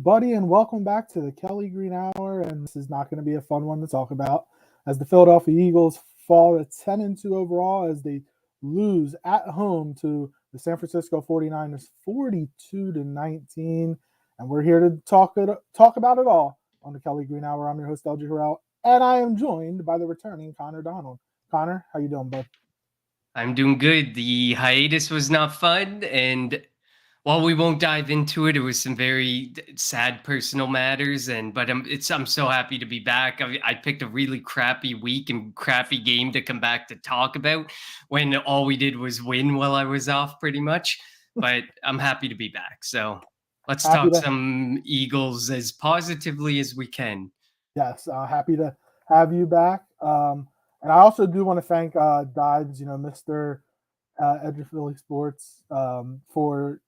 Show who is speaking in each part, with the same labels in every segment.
Speaker 1: everybody, and welcome back to the Kelly Green Hour. And this is not going to be a fun one to talk about, as the Philadelphia Eagles fall to 10-2 overall as they lose at home to the San Francisco 49ers 42-19. And we're here to talk about it all on the Kelly Green Hour. I'm your host, LG Harrell, and I am joined by the returning Connor Donald. Connor, how you doing, bud?
Speaker 2: I'm doing good. The hiatus was not fun, and while we won't dive into it, it was some very sad personal matters. But I'm so happy to be back. I picked a really crappy week and crappy game to come back to talk about when all we did was win while I was off, pretty much. But I'm happy to be back. So let's
Speaker 1: Happy
Speaker 2: talk
Speaker 1: to
Speaker 2: some Eagles as positively as we can.
Speaker 1: Yes, happy to have you back. And I also do want to thank Dives, Mr. Edge of Philly Sports, for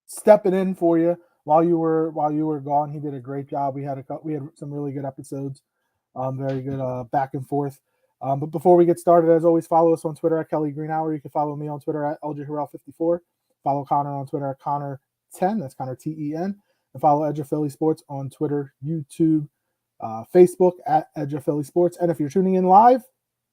Speaker 1: stepping in for you while you were gone. He did a great job. We had some really good episodes, very good back and forth. But before we get started, as always, follow us on Twitter at Kelly Green Hour. You can follow me on Twitter at LJ54. Follow Connor on Twitter at Connor10. That's Connor TEN. And follow Edge of Philly Sports on Twitter, YouTube, Facebook at Edge of Philly Sports. And if you're tuning in live,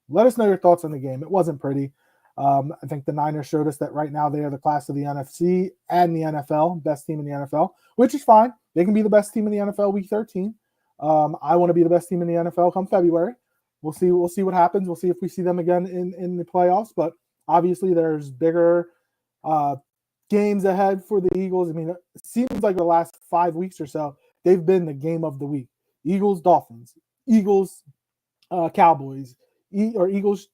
Speaker 1: let us know your thoughts on the game. It wasn't pretty. I think the Niners showed us that right now they are the class of the NFC and the NFL, best team in the NFL, which is fine. They can be the best team in the NFL week 13. I want to be the best team in the NFL come February. We'll see what happens. We'll see if we see them again in the playoffs. But obviously there's bigger games ahead for the Eagles. I mean, it seems like the last 5 weeks or so, they've been the game of the week. Eagles, Dolphins, Eagles, Cowboys, Eagles,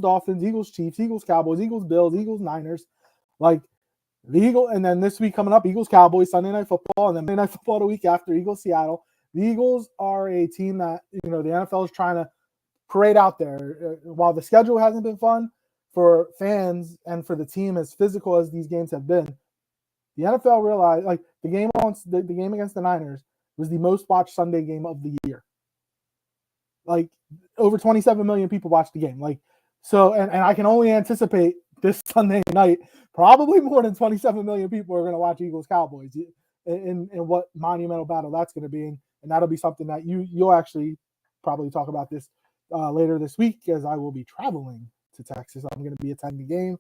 Speaker 1: Dolphins, Eagles, Chiefs, Eagles, Cowboys, Eagles, Bills, Eagles, Niners. Like the Eagle, and then this week coming up, Eagles, Cowboys, Sunday Night Football, and then Monday Night Football the week after, Eagles, Seattle. The Eagles are a team that, the NFL is trying to parade out there. While the schedule hasn't been fun for fans and for the team, as physical as these games have been, the NFL realized, like, the game against the Niners was the most watched Sunday game of the year. Like, over 27 million people watched the game. Like, so, and I can only anticipate this Sunday night, probably more than 27 million people are going to watch Eagles Cowboys in what monumental battle that's going to be. And that'll be something that you'll actually probably talk about this later this week, as I will be traveling to Texas. I'm going to be attending the game.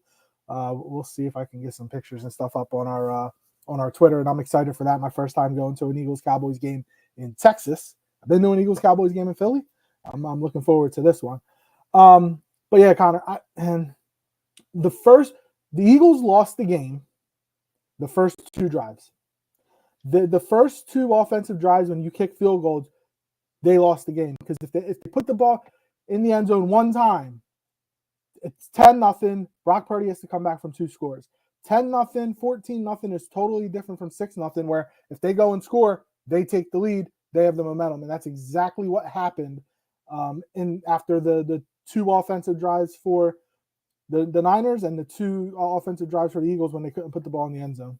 Speaker 1: We'll see if I can get some pictures and stuff up on our Twitter, and I'm excited for that. My first time going to an Eagles-Cowboys game in Texas. I've been doing an Eagles-Cowboys game in Philly. I'm looking forward to this one. But yeah, Connor, the Eagles lost the game the first two drives. The first two offensive drives, when you kick field goals, they lost the game, because if they put the ball in the end zone one time, it's 10-0. Brock Purdy has to come back from two scores. 10-0, 14-0 is totally different from 6-0, where if they go and score, they take the lead, they have the momentum. And that's exactly what happened after the two offensive drives for the Niners and the two offensive drives for the Eagles when they couldn't put the ball in the end zone.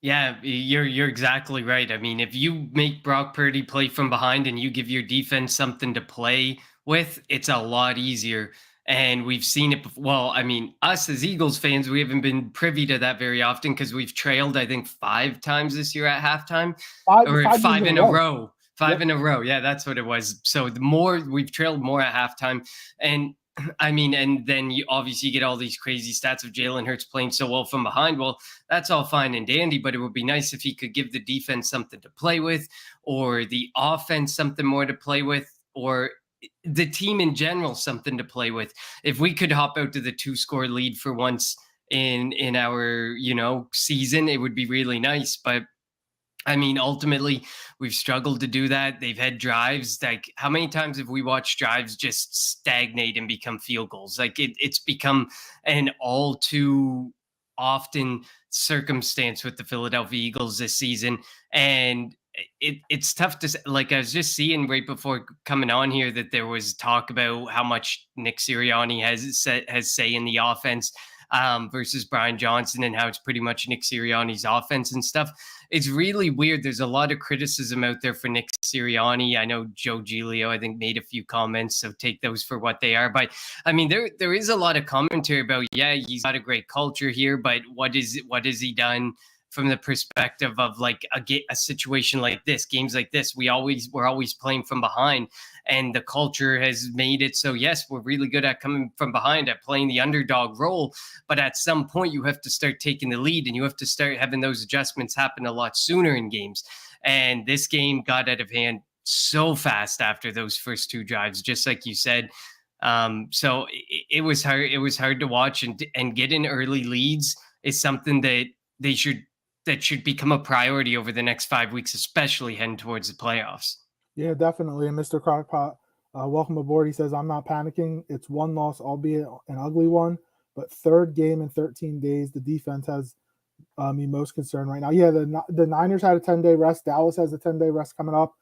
Speaker 2: Yeah, you're exactly right. I mean, if you make Brock Purdy play from behind and you give your defense something to play with, it's a lot easier. And we've seen it before. Well, I mean, us as Eagles fans, we haven't been privy to that very often, because we've trailed, I think, 5 times this year at halftime. Five in a row. Five in a row. Yeah, that's what it was. So we've trailed more at halftime. And I mean, and then you obviously get all these crazy stats of Jalen Hurts playing so well from behind. Well, that's all fine and dandy, but it would be nice if he could give the defense something to play with, or the offense something more to play with, or the team in general something to play with. If we could hop out to the 2-score lead for once in our season, it would be really nice. But I mean, ultimately, we've struggled to do that. They've had drives. Like, how many times have we watched drives just stagnate and become field goals? Like, it's become an all too often circumstance with the Philadelphia Eagles this season. And it's tough to, like, I was just seeing right before coming on here that there was talk about how much Nick Sirianni has say in the offense versus Brian Johnson, and how it's pretty much Nick Sirianni's offense and stuff. It's really weird. There's a lot of criticism out there for Nick Sirianni. I know Joe Giglio, I think, made a few comments, so take those for what they are. But I mean, there is a lot of commentary about, yeah, he's got a great culture here, but what has he done from the perspective of like a situation like this, games like this. We're always playing from behind, and the culture has made it so yes, we're really good at coming from behind, at playing the underdog role. But at some point, you have to start taking the lead, and you have to start having those adjustments happen a lot sooner in games. And this game got out of hand so fast after those first two drives, just like you said. So it was hard. It was hard to watch, and getting early leads is something that should become a priority over the next 5 weeks, especially heading towards the playoffs.
Speaker 1: Yeah, definitely. And Mr. Crockpot, welcome aboard. He says, I'm not panicking. It's one loss, albeit an ugly one, but third game in 13 days. The defense has me most concerned right now. Yeah, the Niners had a 10-day rest. Dallas has a 10-day rest coming up.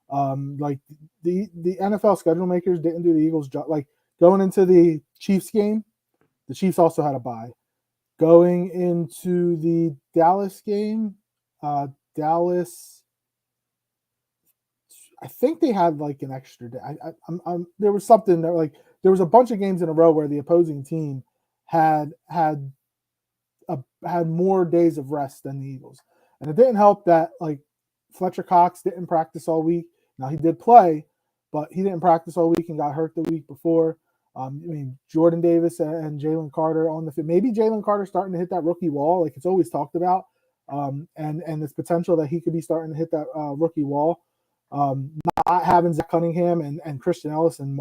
Speaker 1: Like the NFL schedule makers didn't do the Eagles' job. Like going into the Chiefs game, the Chiefs also had a bye. Going into the Dallas game, Dallas, I think they had like an extra day. There was something that like there was a bunch of games in a row where the opposing team had more days of rest than the Eagles, and it didn't help that like Fletcher Cox didn't practice all week. Now he did play, but he didn't practice all week and got hurt the week before. I mean, Jordan Davis and Jalen Carter on the field. Maybe Jalen Carter starting to hit that rookie wall, like it's always talked about, and this potential that he could be starting to hit that rookie wall. Not having Zach Cunningham and Christian Ellis and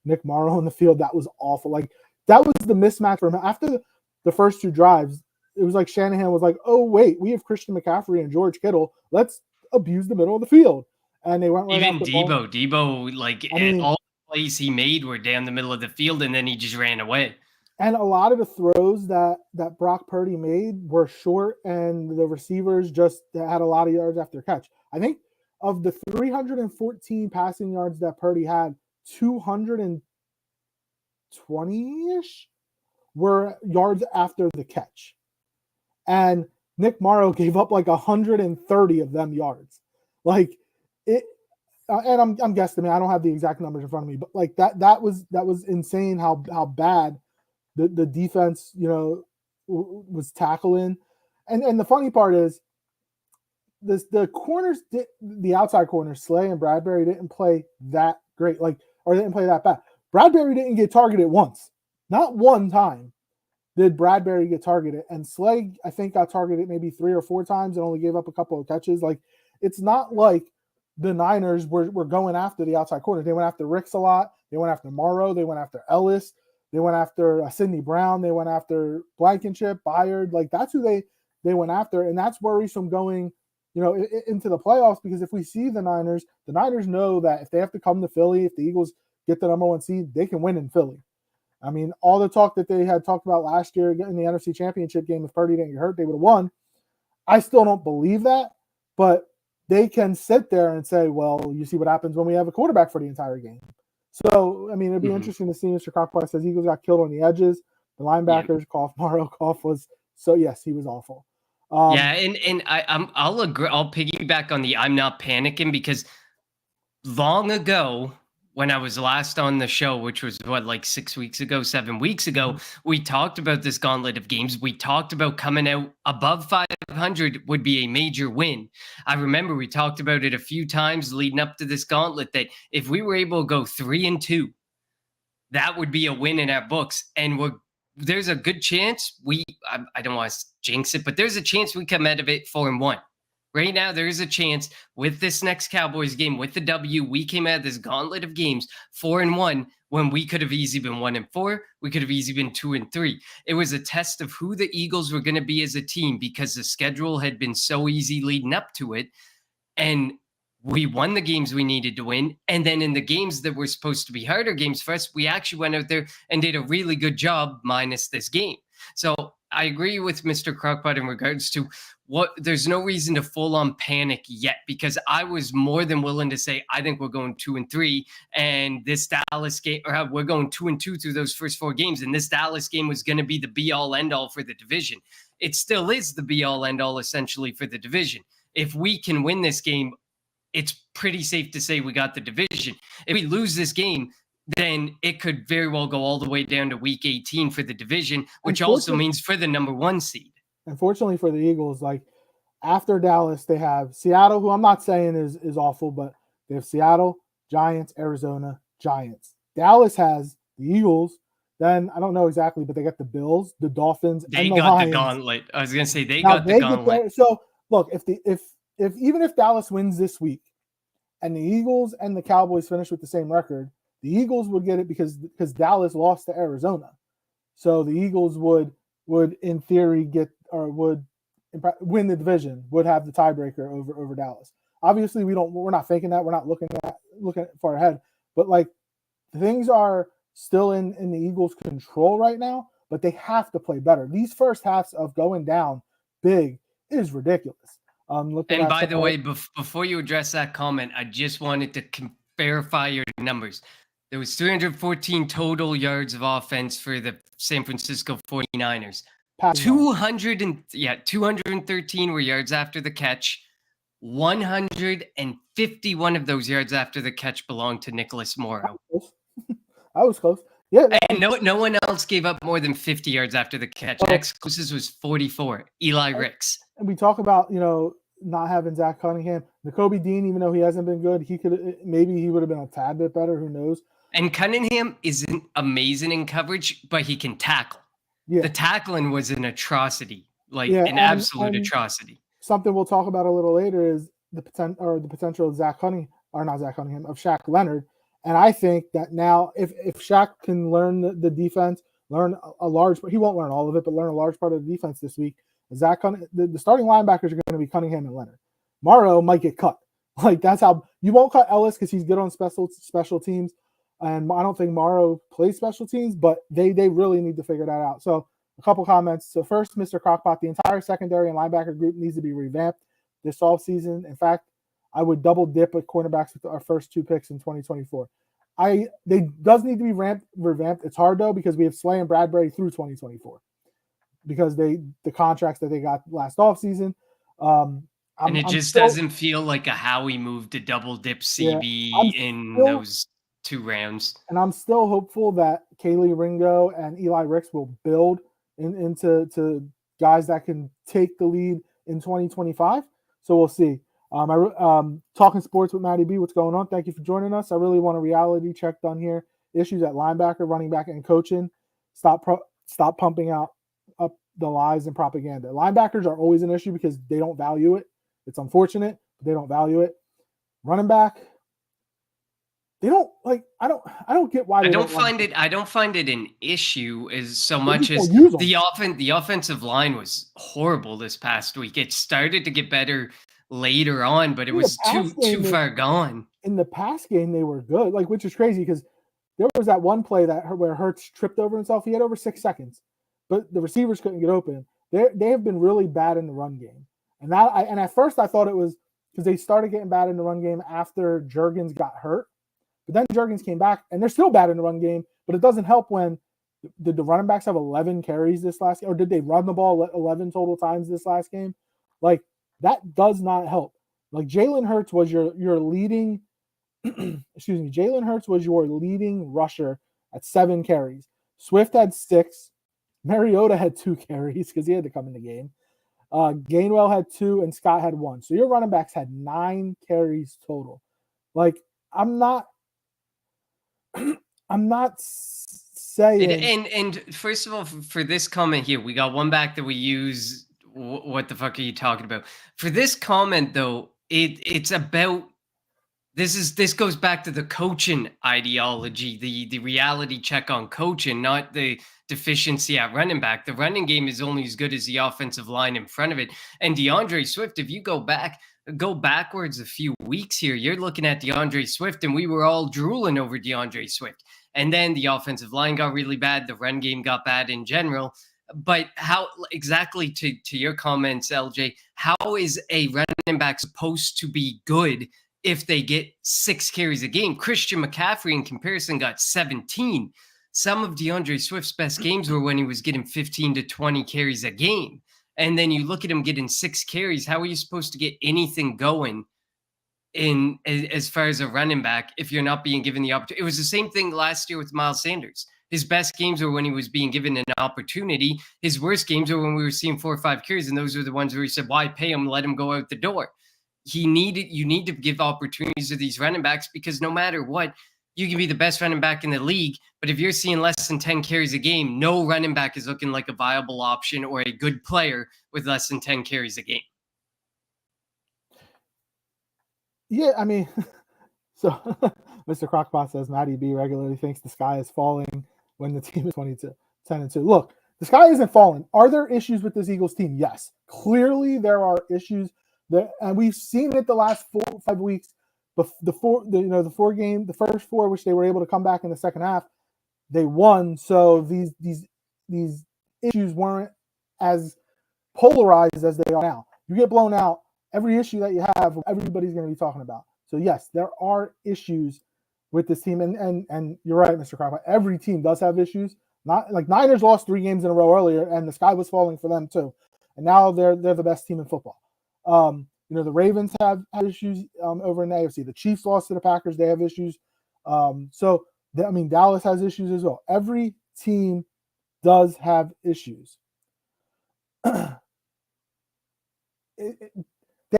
Speaker 1: Nick Morrow on the field, that was awful. Like that was the mismatch for him. After the first two drives, it was like Shanahan was like, "Oh wait, we have Christian McCaffrey and George Kittle. Let's abuse the middle of the field." And they went right
Speaker 2: Even
Speaker 1: off the ball.
Speaker 2: Debo, like all the plays he made were down the middle of the field, and then he just ran away.
Speaker 1: And a lot of the throws that Brock Purdy made were short, and the receivers just had a lot of yards after catch. I think of the 314 passing yards that Purdy had, 220-ish were yards after the catch. And Nick Morrow gave up like 130 of them yards. Like it, and I'm guesstimating. I don't have the exact numbers in front of me, but like that was insane how bad the defense, was tackling. And the funny part is the corners, the outside corners, Slay and Bradbury didn't play that great, or they didn't play that bad. Bradbury didn't get targeted once, not one time did Bradbury get targeted, and Slay I think got targeted maybe 3 or 4 times and only gave up a couple of catches. Like it's not like the Niners were going after the outside corners. They went after Ricks a lot. They went after Morrow. They went after Ellis. They went after Sidney Brown. They went after Blankenship, Byard. Like that's who they went after, and that's worrisome going, into the playoffs, because if we see the Niners know that if they have to come to Philly, if the Eagles get the number 1 seed, they can win in Philly. I mean, all the talk that they had talked about last year in the NFC Championship game, if Purdy didn't get hurt, they would have won. I still don't believe that, but they can sit there and say, well, you see what happens when we have a quarterback for the entire game. So, I mean, it'd be interesting to see. Mr. Crockpot says Eagles got killed on the edges. The linebackers, cough, Morrow, cough was, so yes, he was awful.
Speaker 2: And I'll agree. I'll piggyback on the I'm not panicking, because long ago, when I was last on the show, which was like 6 weeks ago, 7 weeks ago, we talked about this gauntlet of games. We talked about coming out above 500 would be a major win. I remember we talked about it a few times leading up to this gauntlet, that if we were able to go 3-2, that would be a win in our books. And there's a good chance I don't want to jinx it, but there's a chance we come out of it 4-1. Right now, there is a chance with this next Cowboys game, with the W, we came out of this gauntlet of games 4-1, when we could have easily been 1-4. We could have easily been 2-3. It was a test of who the Eagles were going to be as a team, because the schedule had been so easy leading up to it. And we won the games we needed to win. And then in the games that were supposed to be harder games for us, we actually went out there and did a really good job, minus this game. So I agree with Mr. Crockpot in regards to there's no reason to full on panic yet, because I was more than willing to say, I think we're going 2-3, and this Dallas game, or we're going 2-2 through those first 4 games. And this Dallas game was going to be the be all end all for the division. It still is the be all end all essentially for the division. If we can win this game, it's pretty safe to say we got the division. If we lose this game, then it could very well go all the way down to week 18 for the division, which also means for the number 1 seed.
Speaker 1: unfortunately for the Eagles, like after Dallas, they have Seattle, who I'm not saying is awful, but they have Seattle, Giants, Arizona, Giants. Dallas has the Eagles. Then I don't know exactly, but they got the Bills, the Dolphins,
Speaker 2: They
Speaker 1: and the
Speaker 2: got the
Speaker 1: Lions.
Speaker 2: gauntlet. I was gonna say they
Speaker 1: Now
Speaker 2: got the
Speaker 1: they get
Speaker 2: gauntlet.
Speaker 1: there. So look, if even if Dallas wins this week, and the Eagles and the Cowboys finish with the same record, the Eagles would get it because Dallas lost to Arizona. So the Eagles would in theory get or would win the division, would have the tiebreaker over Dallas. Obviously, we're not thinking that. We're not looking far ahead. But like things are still in the Eagles' control right now, but they have to play better. These first halves of going down big is ridiculous. Looking
Speaker 2: And
Speaker 1: at
Speaker 2: by
Speaker 1: some
Speaker 2: the way, before you address that comment, I just wanted to verify your numbers. There was 314 total yards of offense for the San Francisco 49ers.
Speaker 1: passing yards.
Speaker 2: 213 were yards after the catch. 151 of those yards after the catch belonged to Nicholas Morrow.
Speaker 1: I was close. Yeah,
Speaker 2: And no one else gave up more than 50 yards after the catch. Next closest was 44, Eli Ricks.
Speaker 1: And we talk about, not having Zach Cunningham. Nakobe Dean, even though he hasn't been good, he would have been a tad bit better. Who knows?
Speaker 2: And Cunningham isn't amazing in coverage, but he can tackle.
Speaker 1: Yeah.
Speaker 2: The tackling was an atrocity, an absolute atrocity.
Speaker 1: Something we'll talk about a little later is the potential of of Shaq Leonard. And I think that now, if Shaq can learn the defense, learn he won't learn all of it, but learn a large part of the defense this week. The starting linebackers are going to be Cunningham and Leonard. Morrow might get cut. Like that's how you won't cut Ellis because he's good on special teams, and I don't think Morrow plays special teams, but they really need to figure that out. So a couple comments. So first, Mr. Crockpot, the entire secondary and linebacker group needs to be revamped this offseason. In fact, I would double dip at cornerbacks with our first 2 picks in 2024. They does need to be revamped. It's hard though because we have Slay and Bradbury through 2024 because the contracts that they got last offseason.
Speaker 2: And it just doesn't feel like a Howie move to double dip CB in those 2 rounds.
Speaker 1: And I'm still hopeful that Kaylee Ringo and Eli Ricks will build into guys that can take the lead in 2025. So we'll see. Talking sports with Matty B. What's going on? Thank you for joining us. I really want a reality check done here. Issues at linebacker, running back, and coaching. Stop pumping up the lies and propaganda. Linebackers are always an issue because they don't value it. It's unfortunate, but they don't value it. Running back, they don't like. I don't get why.
Speaker 2: I don't find it an issue as so much as the offensive line was horrible this past week. It started to get better later on, but it was too far gone.
Speaker 1: In the pass game, they were good, which is crazy because there was that one play where Hurts tripped over himself. He had over 6 seconds, but the receivers couldn't get open. They have been really bad in the run game, and at first I thought it was because they started getting bad in the run game after Juergens got hurt, but then Juergens came back and they're still bad in the run game. But it doesn't help when did the running backs have 11 carries this last game, or did they run the ball 11 total times this last game? That does not help. Jalen Hurts was your leading Jalen Hurts was your leading rusher at 7 carries. Swift had 6. Mariota had 2 carries because he had to come in the game. Gainwell had 2 and Scott had 1. So your running backs had 9 carries total. I'm not saying.
Speaker 2: And first of all, for this comment here, we got one back that we use. What the fuck are you talking about? For this comment though, it's about this goes back to the coaching ideology, the reality check on coaching, not the deficiency at running back. The running game is only as good as the offensive line in front of it. And DeAndre Swift, if you go backwards a few weeks here, you're looking at DeAndre Swift, and we were all drooling over DeAndre Swift. And then the offensive line got really bad. The run game got bad in general. But how exactly to your comments, LJ, how is a running back supposed to be good if they get 6 carries a game? Christian McCaffrey, in comparison, got 17. Some of DeAndre Swift's best games were when he was getting 15 to 20 carries a game. And then you look at him getting 6 carries. How are you supposed to get anything going as far as a running back if you're not being given the opportunity? It was the same thing last year with Miles Sanders. His best games were when he was being given an opportunity. His worst games are when we were seeing 4 or 5 carries, and those were the ones where he said, "Why pay him? Let him go out the door." You need to give opportunities to these running backs, because no matter what, you can be the best running back in the league, but if you're seeing less than 10 carries a game, no running back is looking like a viable option or a good player with less than 10 carries a game.
Speaker 1: Yeah, I mean, so Mr. Crockpot says Matty B regularly thinks the sky is falling when the team is 10-2. Look, the sky isn't falling. Are there issues with this Eagles team? Yes, clearly there are issues that, and we've seen it the last 4 or 5 weeks. The 4 game, the first 4, which they were able to come back in the second half, they won. So these issues weren't as polarized as they are now. You get blown out, every issue that you have, everybody's going to be talking about. So yes, there are issues with this team, and you're right, Mr. Crockett. Every team does have issues. Not like Niners lost 3 games in a row earlier, and the sky was falling for them too. And now they're the best team in football. The Ravens have issues over in the AFC. The Chiefs lost to the Packers; they have issues. Dallas has issues as well. Every team does have issues. They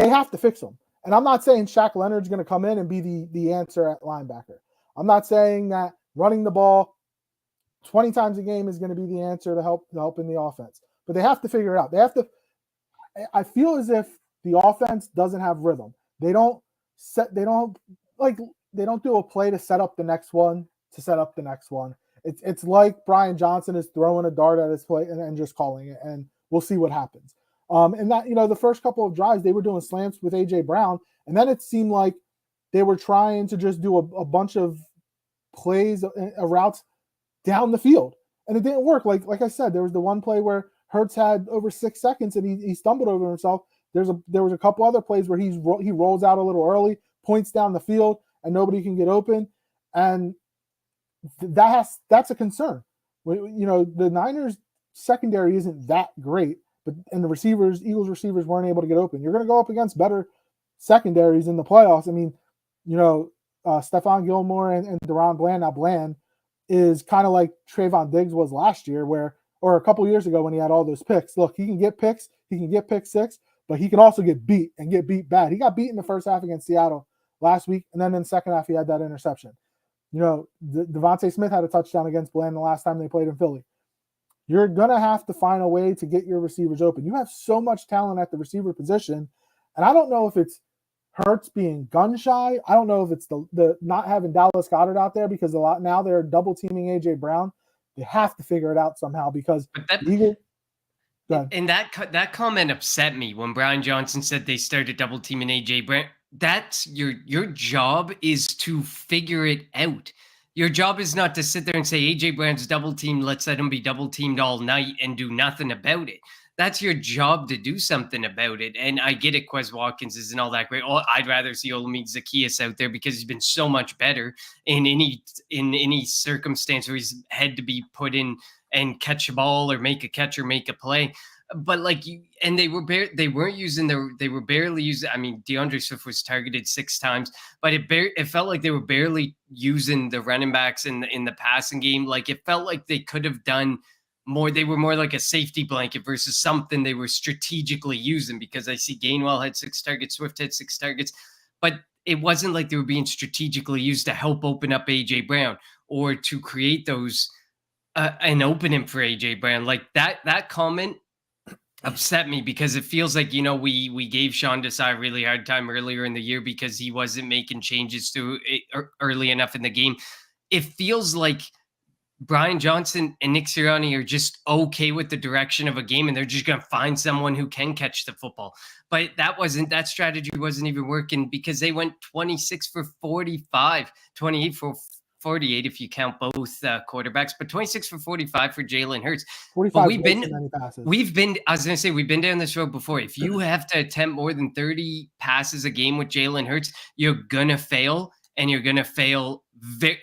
Speaker 1: have to fix them. And I'm not saying Shaq Leonard's going to come in and be the answer at linebacker. I'm not saying that running the ball 20 times a game is going to be the answer to help in the offense. But they have to figure it out. I feel as if the offense doesn't have rhythm. They don't do a play to set up the next one to set up the next one. It's like Brian Johnson is throwing a dart at his play and just calling it, and we'll see what happens. And that, the first couple of drives, they were doing slants with A.J. Brown, and then it seemed like they were trying to just do a bunch of plays, routes down the field, and it didn't work. Like I said, there was the one play where Hurts had over 6 seconds and he stumbled over himself. There was a couple other plays where he rolls out a little early, points down the field, and nobody can get open, and that's a concern. The Niners secondary isn't that great, and the Eagles receivers weren't able to get open. You're going to go up against better secondaries in the playoffs. I mean, Stephon Gilmore and Deron Bland. Now Bland is kind of like Trayvon Diggs was last year, or a couple of years ago when he had all those picks. Look, he can get picks, he can get pick 6, but he can also get beat and get beat bad. He got beat in the first half against Seattle last week, and then in the second half he had that interception. Devontae Smith had a touchdown against Bland the last time they played in Philly. You're going to have to find a way to get your receivers open. You have so much talent at the receiver position, and I don't know if it's Hurts being gun shy. I don't know if it's the not having Dallas Goedert out there, because now they're double teaming A.J. Brown. They have to figure it out somehow, because
Speaker 2: and that comment upset me when Brian Johnson said they started double teaming A.J. Brown. That's your job is to figure it out. Your job is not to sit there and say A.J. Brown's double teamed, let's let him be double teamed all night and do nothing about it. That's your job to do something about it. And I get it, Quez Watkins isn't all that great. I'd rather see Olamide Zaccheaus out there, because he's been so much better in any circumstance where he's had to be put in and catch a ball or make a catch or make a play. But they weren't using they were barely using. I mean, DeAndre Swift was targeted 6 times, but it felt like they were barely using the running backs in the passing game. Like, it felt like they could have done more. They were more like a safety blanket versus something they were strategically using, because I see Gainwell had 6 targets, Swift had 6 targets, but it wasn't like they were being strategically used to help open up A.J. Brown or to create those an opening for A.J. Brown. Like that comment upset me, because it feels like, we gave Sean Desai a really hard time earlier in the year because he wasn't making changes to it early enough in the game. It feels like Brian Johnson and Nick Sirianni are just okay with the direction of a game, and they're just going to find someone who can catch the football. But that strategy wasn't even working, because they went 26 for 45, 28 for 48 if you count both quarterbacks, but 26 for 45 for Jalen Hurts.
Speaker 1: 45.
Speaker 2: But we've been down this road before. If you have to attempt more than 30 passes a game with Jalen Hurts, you're going to fail, and you're going to fail.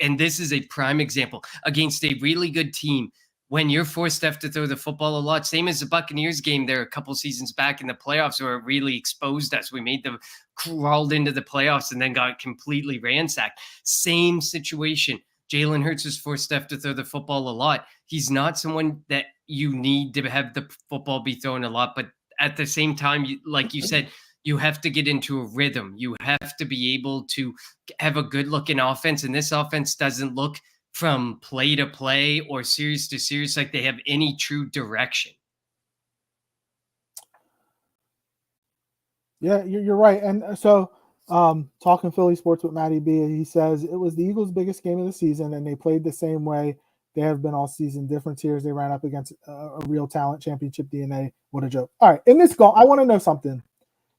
Speaker 2: And this is a prime example against a really good team. When you're forced to have to throw the football a lot, same as the Buccaneers game there a couple seasons back in the playoffs, where it really exposed us. We made them crawled into the playoffs and then got completely ransacked. Same situation. Jalen Hurts is forced to have to throw the football a lot. He's not someone that you need to have the football be thrown a lot, but at the same time, like you said, you have to get into a rhythm. You have to be able to have a good looking offense, and this offense doesn't look from play to play or series to series like they have any true direction.
Speaker 1: Yeah, you're right. And so, talking Philly sports with Matty B, he says it was the Eagles' biggest game of the season, and they played the same way they have been all season. Different tiers. They ran up against a real talent, championship DNA. What a joke! All right, in this I want to know something.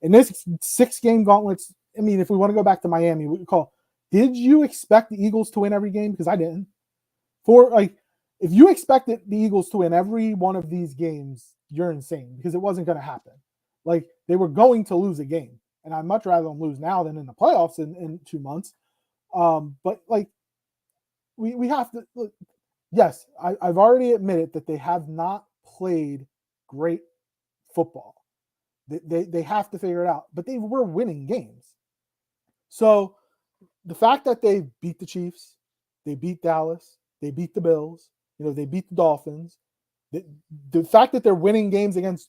Speaker 1: In this 6-game gauntlet, I mean, if we want to go back to Miami, what you call? Did you expect the Eagles to win every game? Because I didn't. If you expected the Eagles to win every one of these games, you're insane because it wasn't going to happen. Like, they were going to lose a game, and I'd much rather them lose now than in the playoffs in 2 months. But like, we have to look. Yes, I've already admitted that they have not played great football. They have to figure it out, but they were winning games. So the fact that they beat the Chiefs, they beat Dallas, they beat the Bills, they beat the Dolphins. The fact that they're winning games against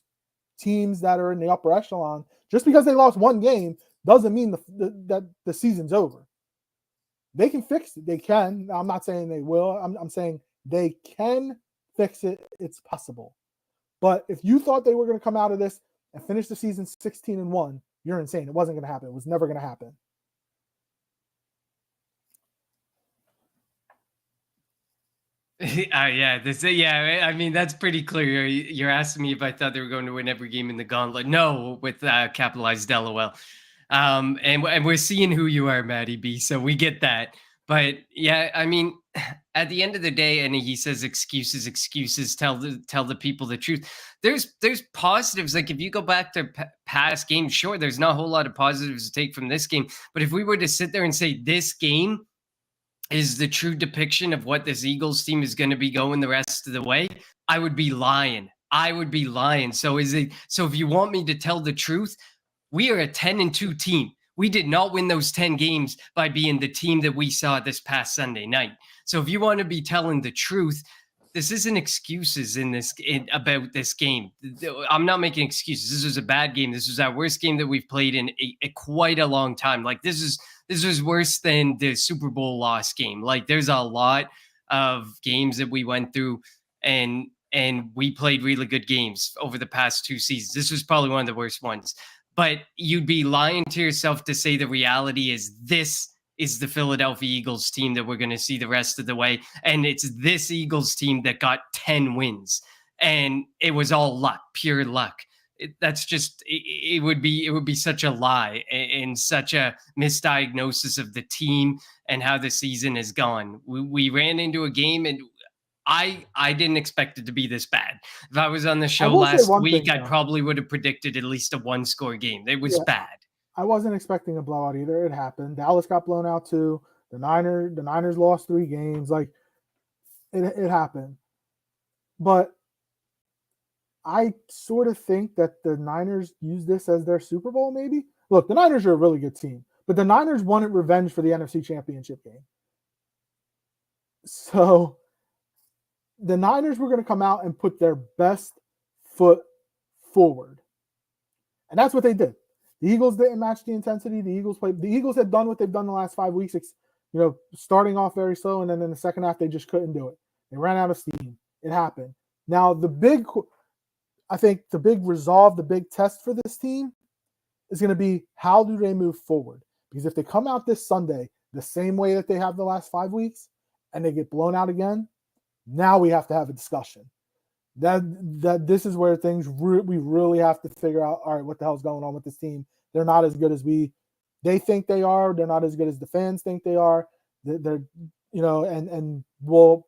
Speaker 1: teams that are in the upper echelon, just because they lost one game doesn't mean that the season's over. They can fix it. They can. I'm not saying they will. I'm saying they can fix it. It's possible. But if you thought they were going to come out of this and finish the season 16-1, you're insane. It wasn't going to happen. It was never going to happen.
Speaker 2: Yeah. I mean, that's pretty clear. You're asking me if I thought they were going to win every game in the gauntlet. No, with capitalized LOL. And we're seeing who you are, Matty B. So we get that. But yeah, I mean, at the end of the day, and he says excuses. Tell the people the truth. There's positives. Like, if you go back to past games, sure, there's not a whole lot of positives to take from this game. But if we were to sit there and say this game is the true depiction of what this Eagles team is going to be going the rest of the way, I would be lying. So if you want me to tell the truth, we are a 10-2 team. We did not win those 10 games by being the team that we saw this past Sunday night. So if you want to be telling the truth, this isn't excuses about this game. I'm not making excuses. This was a bad game. This was our worst game that we've played in quite a long time. Like, this was worse than the Super Bowl loss game. Like, there's a lot of games that we went through, and we played really good games over the past 2 seasons. This was probably one of the worst ones. But you'd be lying to yourself to say the reality is this is the Philadelphia Eagles team that we're going to see the rest of the way. And it's this Eagles team that got 10 wins. And it was all luck, pure luck. It would be such a lie and such a misdiagnosis of the team and how the season has gone. We ran into a game, and I didn't expect it to be this bad. If I was on the show last week, I probably would have predicted at least a 1-score game. It was bad.
Speaker 1: I wasn't expecting a blowout either. It happened. Dallas got blown out too. The Niners lost 3 games. Like, it happened. But I sort of think that the Niners use this as their Super Bowl, maybe. Look, the Niners are a really good team, but the Niners wanted revenge for the NFC Championship game. So the Niners were going to come out and put their best foot forward. And that's what they did. The Eagles didn't match the intensity. The Eagles had done what they've done the last 5 weeks, starting off very slow, and then in the second half, they just couldn't do it. They ran out of steam. It happened. Now, I think the big resolve, the big test for this team is going to be, how do they move forward? Because if they come out this Sunday the same way that they have the last 5 weeks and they get blown out again, now we have to have a discussion. That this is where we really have to figure out, all right, what the hell's going on with this team? They're not as good as they think they are. They're not as good as the fans think they are. They're and we'll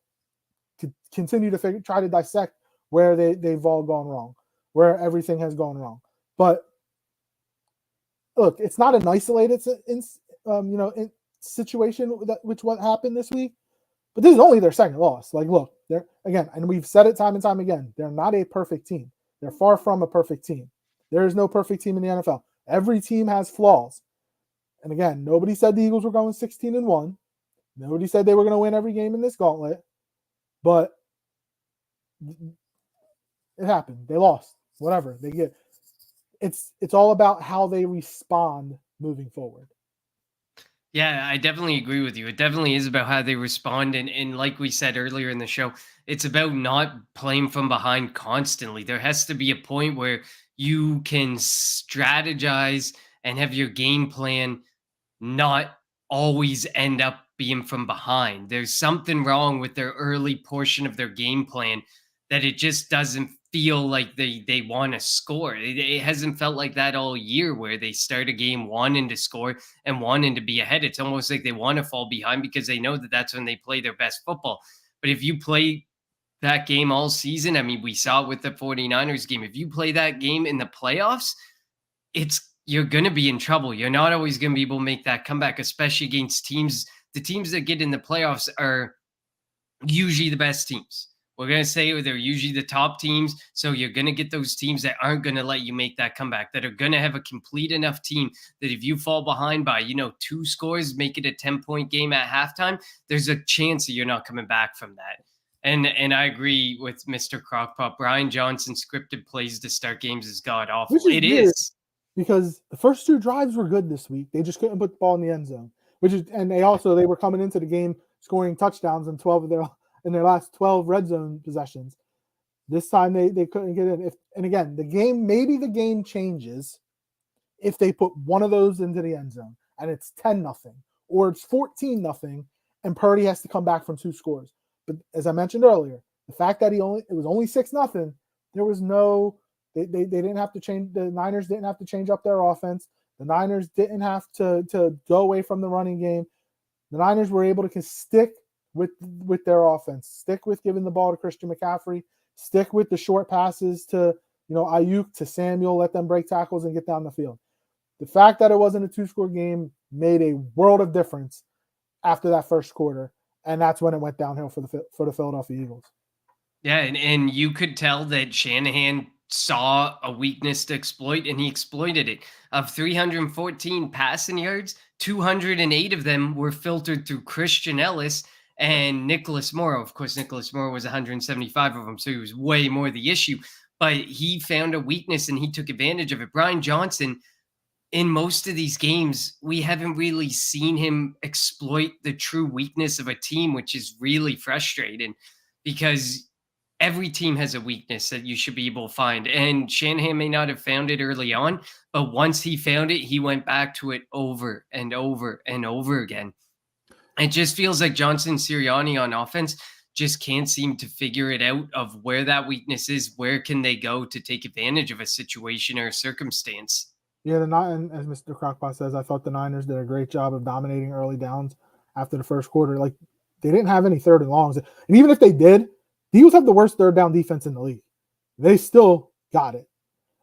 Speaker 1: continue to try to dissect where they've all gone wrong, where everything has gone wrong. But look, it's not an isolated situation which what happened this week. But this is only their second loss. Like, look, they're, again, and we've said it time and time again, they're not a perfect team. They're far from a perfect team. There is no perfect team in the NFL. Every team has flaws. And again, nobody said the Eagles were going 16-1. Nobody said they were going to win every game in this gauntlet, but it happened. They lost. Whatever. They get it's all about how they respond moving forward.
Speaker 2: Yeah, I definitely agree with you. It definitely is about how they respond. And like we said earlier in the show, it's about not playing from behind constantly. There has to be a point where you can strategize and have your game plan not always end up being from behind. There's something wrong with their early portion of their game plan that it just doesn't feel like they want to score. It hasn't felt like that all year where they start a game wanting to score and wanting to be ahead. It's almost like they want to fall behind because they know that that's when they play their best football. But if you play that game all season, I mean, we saw it with the 49ers game. If you play that game in the playoffs, it's you're going to be in trouble. You're not always going to be able to make that comeback, especially against teams. The teams that get in the playoffs are usually the best teams. We're going to say they're usually the top teams. So you're going to get those teams that aren't going to let you make that comeback, that are going to have a complete enough team that if you fall behind by, 2 scores, make it a 10-point game at halftime, there's a chance that you're not coming back from that. And I agree with Mr. Crockpot. Brian Johnson scripted plays to start games is god awful.
Speaker 1: Which is
Speaker 2: It
Speaker 1: weird
Speaker 2: is.
Speaker 1: because the first 2 drives were good this week. They just couldn't put the ball in the end zone. And they were coming into the game scoring touchdowns in their last 12 red zone possessions. This time they couldn't get in. And again, maybe the game changes if they put one of those into the end zone and it's 10-0 or it's 14-0 and Purdy has to come back from 2 scores. But as I mentioned earlier, the fact that it was only 6-0, there was no they didn't have to change. The Niners didn't have to change up their offense. The Niners didn't have to go away from the running game. The Niners were able to stick with their offense, stick with giving the ball to Christian McCaffrey, stick with the short passes to Ayuk, to Samuel, let them break tackles and get down the field. The fact that it wasn't a 2-score game made a world of difference after that first quarter, and that's when it went downhill for the Philadelphia Eagles.
Speaker 2: Yeah, and you could tell that Shanahan saw a weakness to exploit, and he exploited it. Of 314 passing yards, 208 of them were filtered through Christian Ellis and Nicholas Morrow. Of course, Nicholas Morrow was 175 of them, so he was way more the issue. But he found a weakness and he took advantage of it. Brian Johnson, in most of these games, we haven't really seen him exploit the true weakness of a team, which is really frustrating because every team has a weakness that you should be able to find. And Shanahan may not have found it early on, but once he found it, he went back to it over and over and over again. It just feels like Johnson Sirianni on offense just can't seem to figure it out of where that weakness is. Where can they go to take advantage of a situation or a circumstance?
Speaker 1: Yeah, and as Mr. Crockpot says, I thought the Niners did a great job of dominating early downs after the first quarter. Like, they didn't have any 3rd and longs. And even if they did, the Eagles have the worst 3rd down defense in the league. They still got it.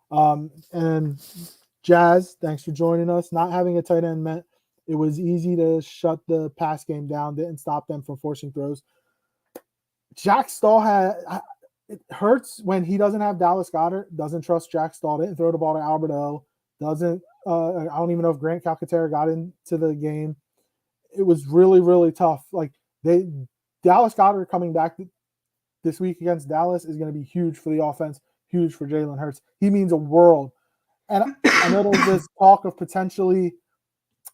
Speaker 1: And Jazz, thanks for joining us. Not having a tight end meant it was easy to shut the pass game down, didn't stop them from forcing throws. Jack Stahl it hurts when he doesn't have Dallas Goedert, doesn't trust Jack Stahl, didn't throw the ball to Albert O, doesn't I don't even know if Grant Calcaterra got into the game. It was really, really tough. Like, Dallas Goedert coming back this week against Dallas is going to be huge for the offense, huge for Jalen Hurts. He means a world. And I know there's this talk of potentially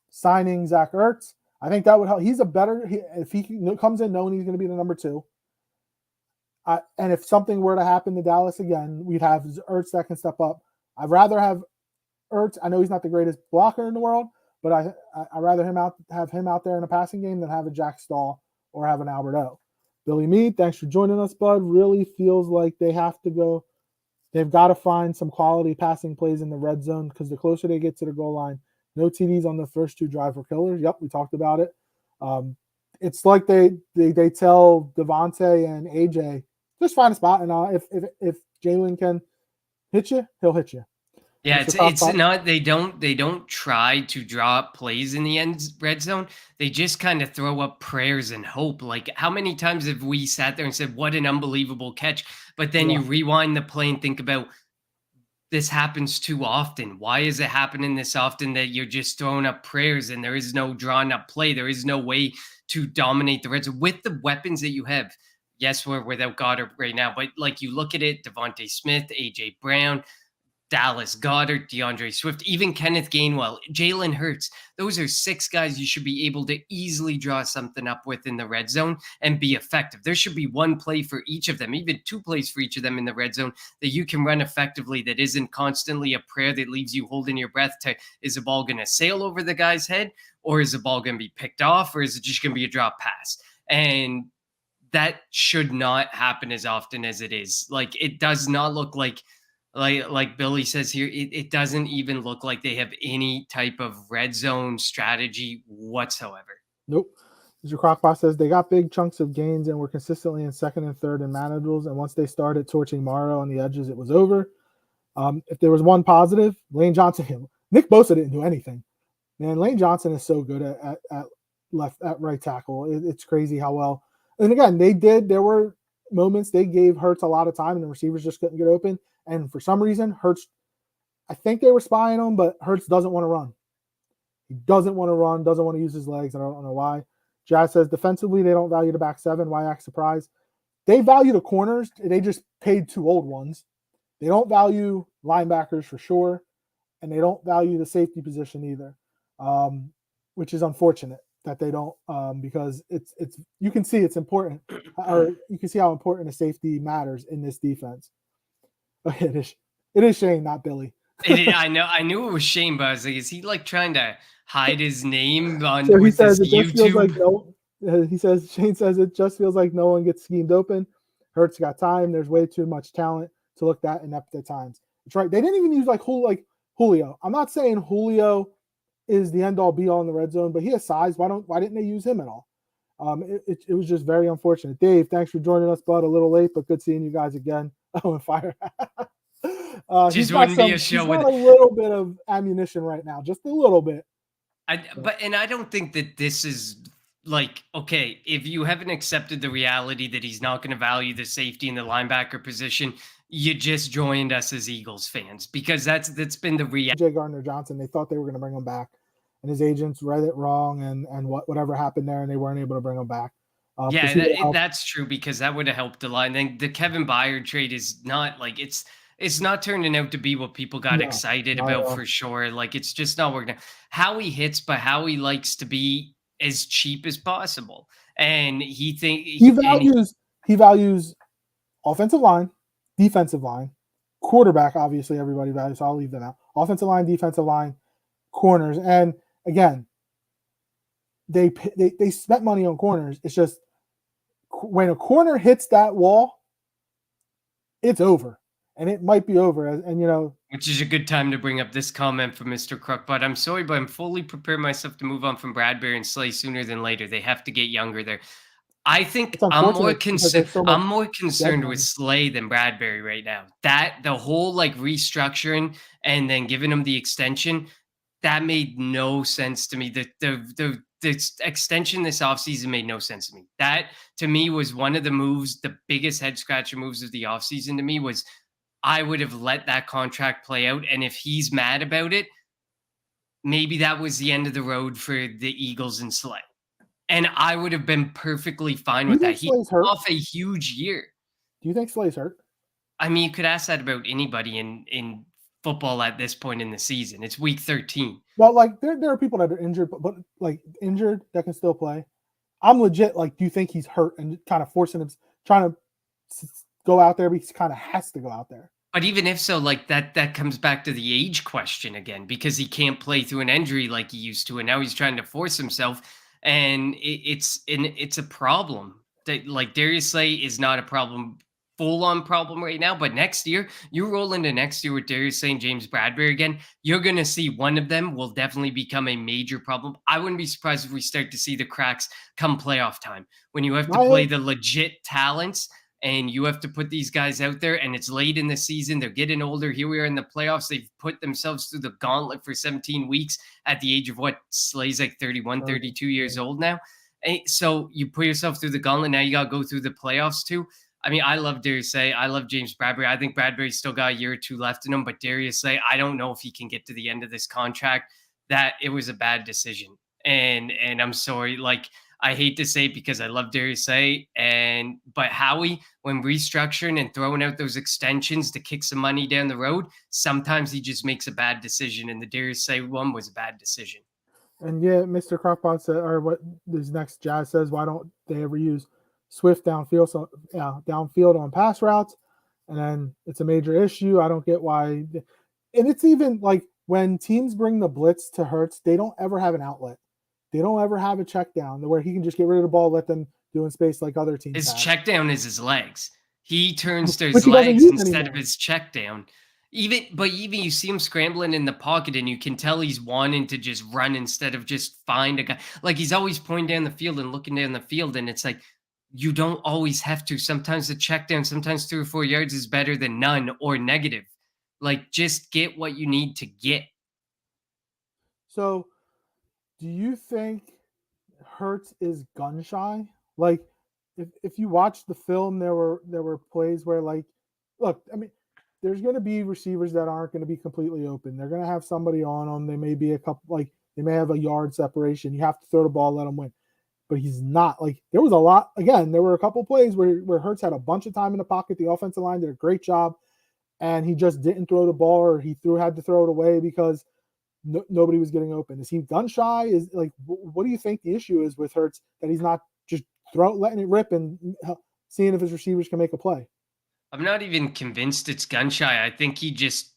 Speaker 1: signing Zach Ertz. I think that would help. If he comes in knowing he's going to be the number 2. And if something were to happen to Dallas again, we'd have Ertz that can step up. I'd rather have Ertz. I know he's not the greatest blocker in the world, but I'd rather have him out there in a passing game than have a Jack Stahl or have an Albert O. Billy Mead, thanks for joining us, bud. Really feels like they've got to find some quality passing plays in the red zone because the closer they get to the goal line, no TDs on the first 2 drive were killers. Yep, we talked about it. It's like they tell Devontae and AJ, just find a spot, and if Jalen can hit you, he'll hit you.
Speaker 2: Yeah, it's not they don't try to draw up plays in the red zone. They just kind of throw up prayers and hope. Like, how many times have we sat there and said, "What an unbelievable catch," but then you rewind the play and think about this happens too often. Why is it happening this often that you're just throwing up prayers and there is no drawn up play? There is no way to dominate the Reds with the weapons that you have. Yes, we're without Goddard right now, but like you look at it, Devontae Smith, AJ Brown, Dallas Goddard, DeAndre Swift, even Kenneth Gainwell, Jalen Hurts. Those are 6 guys you should be able to easily draw something up with in the red zone and be effective. There should be one play for each of them, even 2 plays for each of them in the red zone that you can run effectively, that isn't constantly a prayer that leaves you holding your breath to, is the ball going to sail over the guy's head, or is the ball going to be picked off, or is it just going to be a drop pass? And that should not happen as often as it is. Like, it does not look like Billy says here, it doesn't even look like they have any type of red zone strategy whatsoever.
Speaker 1: Nope. Mr. Crockpot says they got big chunks of gains and were consistently in second and third in manageables. And once they started torching Morrow on the edges, it was over. If there was one positive, Lane Johnson, Nick Bosa didn't do anything. Man, Lane Johnson is so good at right tackle. It's crazy how well. And again, there were moments they gave Hurts a lot of time and the receivers just couldn't get open. And for some reason, Hurts, I think they were spying on him, but Hurts doesn't want to run. He doesn't want to run, doesn't want to use his legs. I don't know why. Jazz says defensively, they don't value the back seven. Why act surprised? They value the corners. They just paid 2 old ones. They don't value linebackers for sure. And they don't value the safety position either, which is unfortunate that they don't, because it's you can see it's important, or you can see how important a safety matters in this defense. It is Shane, not Billy.
Speaker 2: I know. I knew it was Shane, but I was like, is he like trying to hide his name on
Speaker 1: So
Speaker 2: with
Speaker 1: says
Speaker 2: his
Speaker 1: it just feels like
Speaker 2: YouTube?
Speaker 1: he says Shane says it just feels like no one gets schemed open. Hurts got time. There's way too much talent to look that inept at times. That's right. They didn't even use like Julio. I'm not saying Julio is the end all be all in the red zone, but he has size. Why didn't they use him at all? It was just very unfortunate. Dave, thanks for joining us, bud. A little late, but good seeing you guys again. Oh, and fire.
Speaker 2: Just wouldn't be a show with
Speaker 1: a little bit of ammunition right now, just a little bit.
Speaker 2: I don't think that this is like, okay, if you haven't accepted the reality that he's not going to value the safety in the linebacker position, you just joined us as Eagles fans, because that's been the reality.
Speaker 1: Jay Gardner-Johnson, they thought they were going to bring him back, and his agents read it wrong, and whatever happened there, and they weren't able to bring him back.
Speaker 2: That's true, because that would have helped a lot. And then the Kevin Byard trade is not like it's not turning out to be what people got excited about for sure. Like, it's just not working out. Howie hits, but Howie likes to be as cheap as possible, and he
Speaker 1: values offensive line, defensive line, quarterback. Obviously, everybody values. So I'll leave them out. Offensive line, defensive line, corners, and again, they spent money on corners. It's just when a corner hits that wall, it's over. And it might be over. And
Speaker 2: which is a good time to bring up this comment from Mr. Crookbot. I'm sorry, but I'm fully prepared myself to move on from Bradbury and Slay sooner than later. They have to get younger there. I think I'm more concerned with Slay than Bradbury right now. That the whole like restructuring and then giving him the extension, that made no sense to me. The extension this offseason made no sense to me. That to me was one of the moves, the biggest head scratcher moves of the offseason to me was I would have let that contract play out. And if he's mad about it, maybe that was the end of the road for the Eagles and Slay. And I would have been perfectly fine with that. He's off a huge year.
Speaker 1: Do you think Slay's hurt?
Speaker 2: I mean, you could ask that about anybody in football at this point in the season. It's week 13.
Speaker 1: Well, like there are people that are injured, but like injured that can still play. I'm legit like, do you think he's hurt and kind of forcing him, trying to go out there, but he kind of has to go out there?
Speaker 2: But even if so, like that comes back to the age question again, because he can't play through an injury like he used to, and now he's trying to force himself, and it's a problem. That like Darius Slay is not a problem, full-on problem right now, but next year, you roll into next year with Darius Slay and James Bradbury again, you're going to see one of them will definitely become a major problem. I wouldn't be surprised if we start to see the cracks come playoff time, when you have to play the legit talents, and you have to put these guys out there, and it's late in the season. They're getting older. Here we are in the playoffs. They've put themselves through the gauntlet for 17 weeks at the age of what? Slay's like 31, 32 years old now. So you put yourself through the gauntlet. Now you got to go through the playoffs too. I mean, I love Darius Slay. I love James Bradbury. I think Bradbury's still got a year or two left in him, but Darius Slay, I don't know if he can get to the end of this contract. That it was a bad decision. And I'm sorry. Like, I hate to say it because I love Darius Slay, but Howie, when restructuring and throwing out those extensions to kick some money down the road, sometimes he just makes a bad decision. And the Darius Slay one was a bad decision.
Speaker 1: And yeah, Mr. Crockpot said, or what this next Jazz says, why don't they ever use Swift downfield? So yeah, downfield on pass routes, and then it's a major issue. I don't get why. And it's even like when teams bring the blitz to Hurts, they don't ever have an outlet. They don't ever have a check down where he can just get rid of the ball, let them do in space like other teams
Speaker 2: His
Speaker 1: have,
Speaker 2: check down is his legs. He turns to
Speaker 1: which
Speaker 2: his
Speaker 1: he doesn't
Speaker 2: legs
Speaker 1: use
Speaker 2: instead of
Speaker 1: anymore.
Speaker 2: his check down. Even you see him scrambling in the pocket, and you can tell he's wanting to just run instead of just find a guy. Like, he's always pointing down the field and looking down the field, and it's like you don't always have to. Sometimes the check down, sometimes 3 or 4 yards is better than none or negative. Like, just get what you need to get.
Speaker 1: So, do you think Hurts is gun shy? Like, if you watch the film, there were plays where like, look, I mean, there's going to be receivers that aren't going to be completely open. They're going to have somebody on them. They may be a couple like they may have a yard separation. You have to throw the ball, let them win. But he's not like there was a lot. Again, there were a couple plays where Hurts had a bunch of time in the pocket. The offensive line did a great job, and he just didn't throw the ball, or he had to throw it away because nobody was getting open. Is he gun shy? Is like, what do you think the issue is with Hurts that he's not just letting it rip and seeing if his receivers can make a play?
Speaker 2: I'm not even convinced it's gun shy. I think he just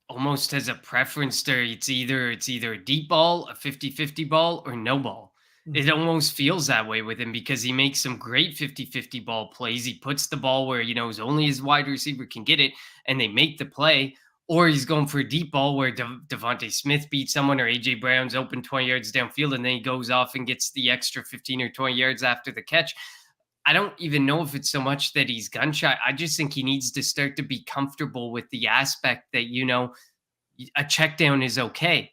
Speaker 2: almost has a preference there. It's either a deep ball, a 50-50 ball, or no ball. It
Speaker 1: Mm-hmm.
Speaker 2: almost feels that way with him because he makes some great 50-50 ball plays. He puts the ball where, only his wide receiver can get it, and they make the play. Or he's going for a deep ball where Devontae Smith beats someone, or AJ Brown's open 20 yards downfield, and then he goes off and gets the extra 15 or 20 yards after the catch. I don't even know if it's so much that he's gun shy. I just think he needs to start to be comfortable with the aspect that, a check down is okay.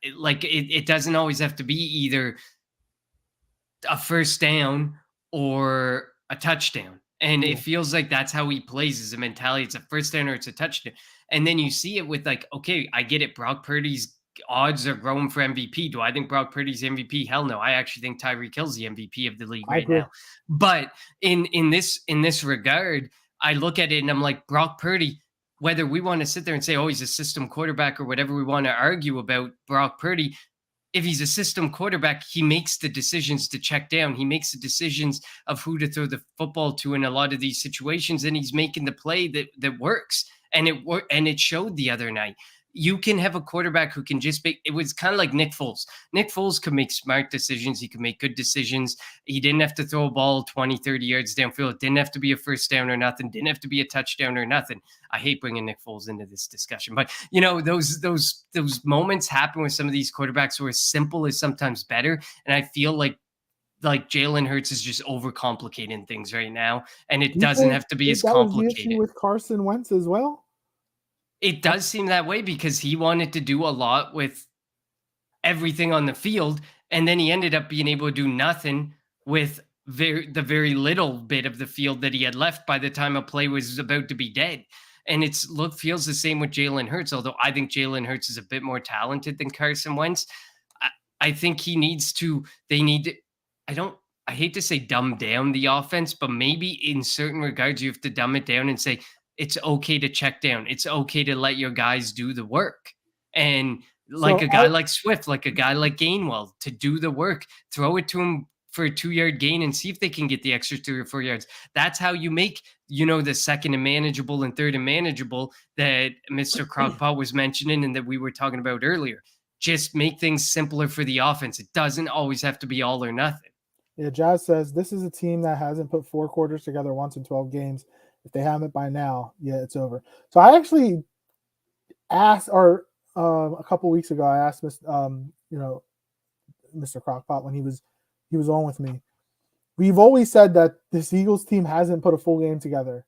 Speaker 2: It doesn't always have to be either a first down or a touchdown. And it
Speaker 1: Yeah,
Speaker 2: feels like that's how he plays as a mentality. It's a first down or it's a touchdown. And then you see it with like, okay, I get it. Brock Purdy's odds are growing for MVP. Do I think Brock Purdy's MVP? Hell no. I actually think Tyreek Hill's the MVP of the league
Speaker 1: I
Speaker 2: right
Speaker 1: agree.
Speaker 2: now. But in this regard, I look at it and I'm like, Brock Purdy, whether we want to sit there and say, oh, he's a system quarterback or whatever we want to argue about Brock Purdy, if he's a system quarterback, he makes the decisions to check down. He makes the decisions of who to throw the football to in a lot of these situations, and he's making the play that works. And it showed the other night. You can have a quarterback who can just make it was kind of like Nick Foles. Nick Foles could make smart decisions. He could make good decisions. He didn't have to throw a ball 20, 30 yards downfield. It didn't have to be a first down or nothing. Didn't have to be a touchdown or nothing. I hate bringing Nick Foles into this discussion, but those moments happen with some of these quarterbacks where simple is sometimes better. And I feel like Jalen Hurts is just overcomplicating things right now, and it
Speaker 1: Do you
Speaker 2: doesn't
Speaker 1: think
Speaker 2: have to be as
Speaker 1: that was the issue
Speaker 2: complicated.
Speaker 1: with Carson Wentz as well?
Speaker 2: It does seem that way because he wanted to do a lot with everything on the field, and then he ended up being able to do nothing with the very little bit of the field that he had left by the time a play was about to be dead. And feels the same with Jalen Hurts, although I think Jalen Hurts is a bit more talented than Carson Wentz. I, I think he needs to. They need. To, I don't. I hate to say dumb down the offense, but maybe in certain regards you have to dumb it down and say it's okay to check down. It's okay to let your guys do the work. And like
Speaker 1: So
Speaker 2: a guy like Swift, like a guy like Gainwell, to do the work, throw it to him for a 2 yard gain and see if they can get the extra 3 or 4 yards. That's how you make, the second and manageable and third and manageable that Mr. Crockpot was mentioning and that we were talking about earlier. Just make things simpler for the offense. It doesn't always have to be all or nothing.
Speaker 1: yeah, Jazz says this is a team that hasn't put 4 quarters together once in 12 games. If they haven't by now, yeah, it's over. So I actually asked, or a couple weeks ago, I asked Mr. Crockpot when he was on with me. We've always said that this Eagles team hasn't put a full game together.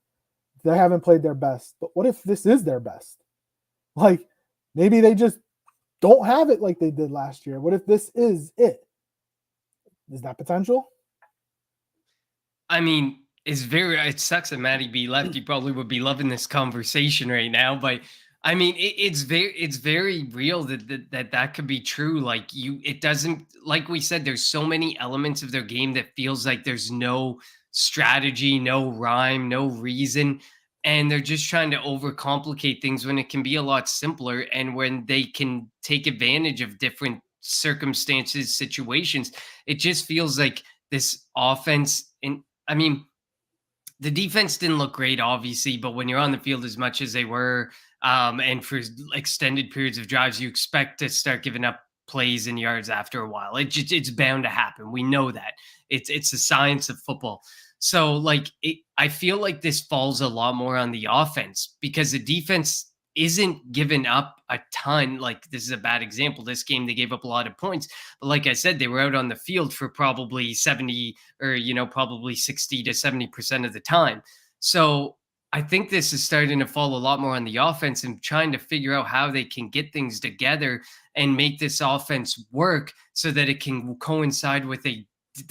Speaker 1: They haven't played their best. But what if this is their best? Like, maybe they just don't have it like they did last year. What if this is it? Is that potential?
Speaker 2: I mean, is very it sucks that Matty B left. He probably would be loving this conversation right now. But I mean, it's very real that could be true. Like it doesn't like we said. There's so many elements of their game that feels like there's no strategy, no rhyme, no reason, and they're just trying to overcomplicate things when it can be a lot simpler. And when they can take advantage of different circumstances, situations, it just feels like this offense. And I mean the defense didn't look great, obviously, but when you're on the field as much as they were, and for extended periods of drives, you expect to start giving up plays and yards after a while. It's bound to happen. We know that. It's the science of football. So I feel like this falls a lot more on the offense because the defense isn't giving up a ton. Like this is a bad example. This game they gave up a lot of points, but like I said, they were out on the field for probably 70 or probably 60 to 70% of the time. So I think this is starting to fall a lot more on the offense and trying to figure out how they can get things together and make this offense work so that it can coincide with the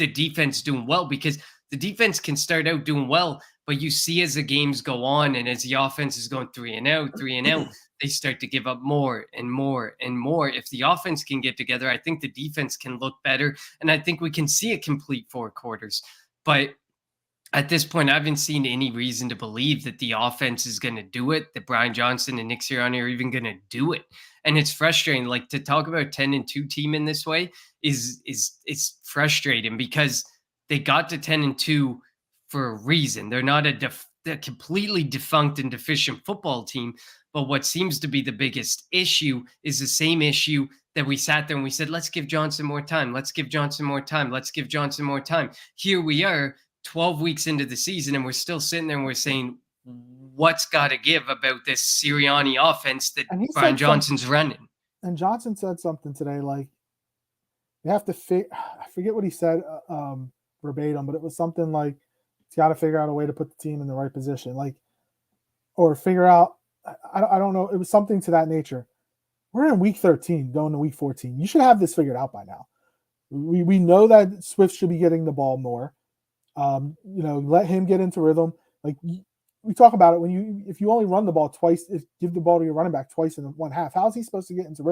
Speaker 2: defense doing well, because the defense can start out doing well, but you see as the games go on and as the offense is going 3 and out, they start to give up more and more and more. If the offense can get together, I think the defense can look better, and I think we can see a complete 4 quarters. But at this point, I haven't seen any reason to believe that the offense is going to do it, that Brian Johnson and Nick Sirianni are even going to do it. And it's frustrating. Like to talk about 10-2 team in this way is it's frustrating because they got to 10-2 for a reason. They're not a completely defunct and deficient football team. But what seems to be the biggest issue is the same issue that we sat there and we said, let's give Johnson more time. Let's give Johnson more time. Let's give Johnson more time. Here we are 12 weeks into the season and we're still sitting there and we're saying, what's got to give about this Sirianni offense that Brian Johnson's running?
Speaker 1: And Johnson said something today, like they have to I forget what he said verbatim, but it was something like he's got to figure out a way to put the team in the right position, like, or figure out, I don't know. It was something to that nature. We're in week 13 going to week 14. You should have this figured out by now. We know that Swift should be getting the ball more. Let him get into rhythm. Like we talk about it if you only run the ball twice, give the ball to your running back twice in one half, how is he supposed to get into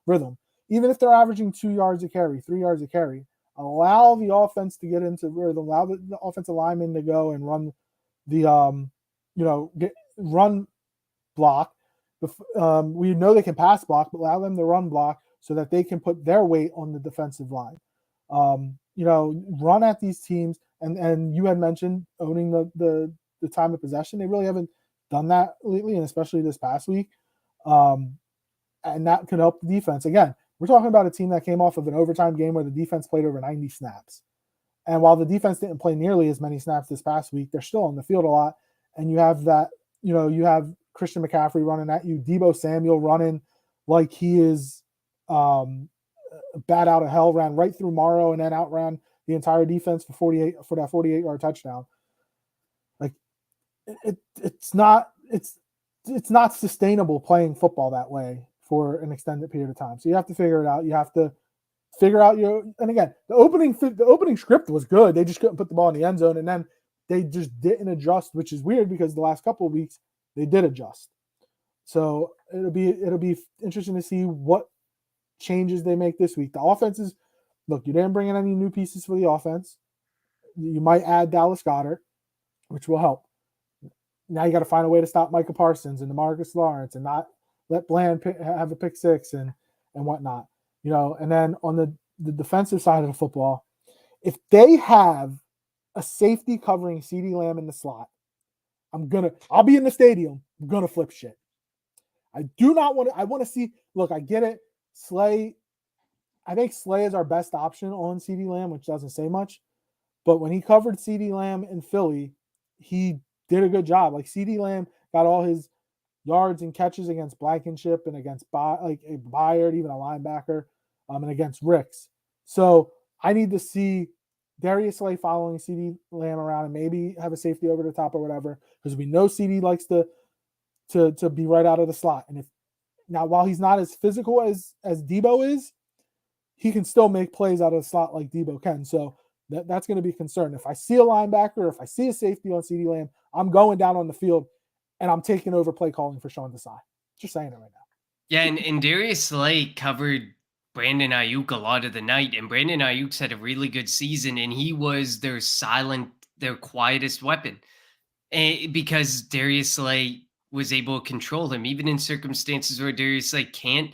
Speaker 1: rhythm? Even if they're averaging 2 yards a carry, 3 yards a carry, allow the offense to get into rhythm, allow the offensive lineman to go and run the run block. We know they can pass block, but allow them to run block so that they can put their weight on the defensive line. Run at these teams. And you had mentioned owning the time of possession. They really haven't done that lately, and especially this past week. And that can help the defense. Again, we're talking about a team that came off of an overtime game where the defense played over 90 snaps. And while the defense didn't play nearly as many snaps this past week, they're still on the field a lot. And you have that, you have Christian McCaffrey running at you, Deebo Samuel running like he is bat out of hell, ran right through Morrow and then outran the entire defense for that 48-yard touchdown. Like it's not sustainable playing football that way for an extended period of time. So you have to figure it out. You have to figure out and again, the opening script was good. They just couldn't put the ball in the end zone, and then they just didn't adjust, which is weird because the last couple of weeks they did adjust. So it'll be interesting to see what changes they make this week. The offense is, look, you didn't bring in any new pieces for the offense. You might add Dallas Goedert, which will help. Now you got to find a way to stop Micah Parsons and DeMarcus Lawrence and not let Bland have a pick six and whatnot. And then on the defensive side of the football, if they have a safety covering CeeDee Lamb in the slot, I'll be in the stadium. I'm going to flip shit. I do not want to, I want to see, look, I get it. I think Slay is our best option on CeeDee Lamb, which doesn't say much. But when he covered CeeDee Lamb in Philly, he did a good job. Like CeeDee Lamb got all his yards and catches against Blankenship and against Byard, even a linebacker, and against Ricks. So I need to see Darius Slay following CeeDee Lamb around and maybe have a safety over the top or whatever, because we know CeeDee likes to be right out of the slot. And while he's not as physical as Deebo is, he can still make plays out of the slot like Deebo can. So That's going to be a concern. If I see a linebacker, if I see a safety on CeeDee Lamb, I'm going down on the field and I'm taking over play calling for Sean Desai. Just saying it right now.
Speaker 2: Yeah, and Darius Slay covered Brandon Ayuk a lot of the night, and Brandon Ayuk's had a really good season, and he was their quietest weapon. Because Darius Slay was able to control him, even in circumstances where Darius Slay can't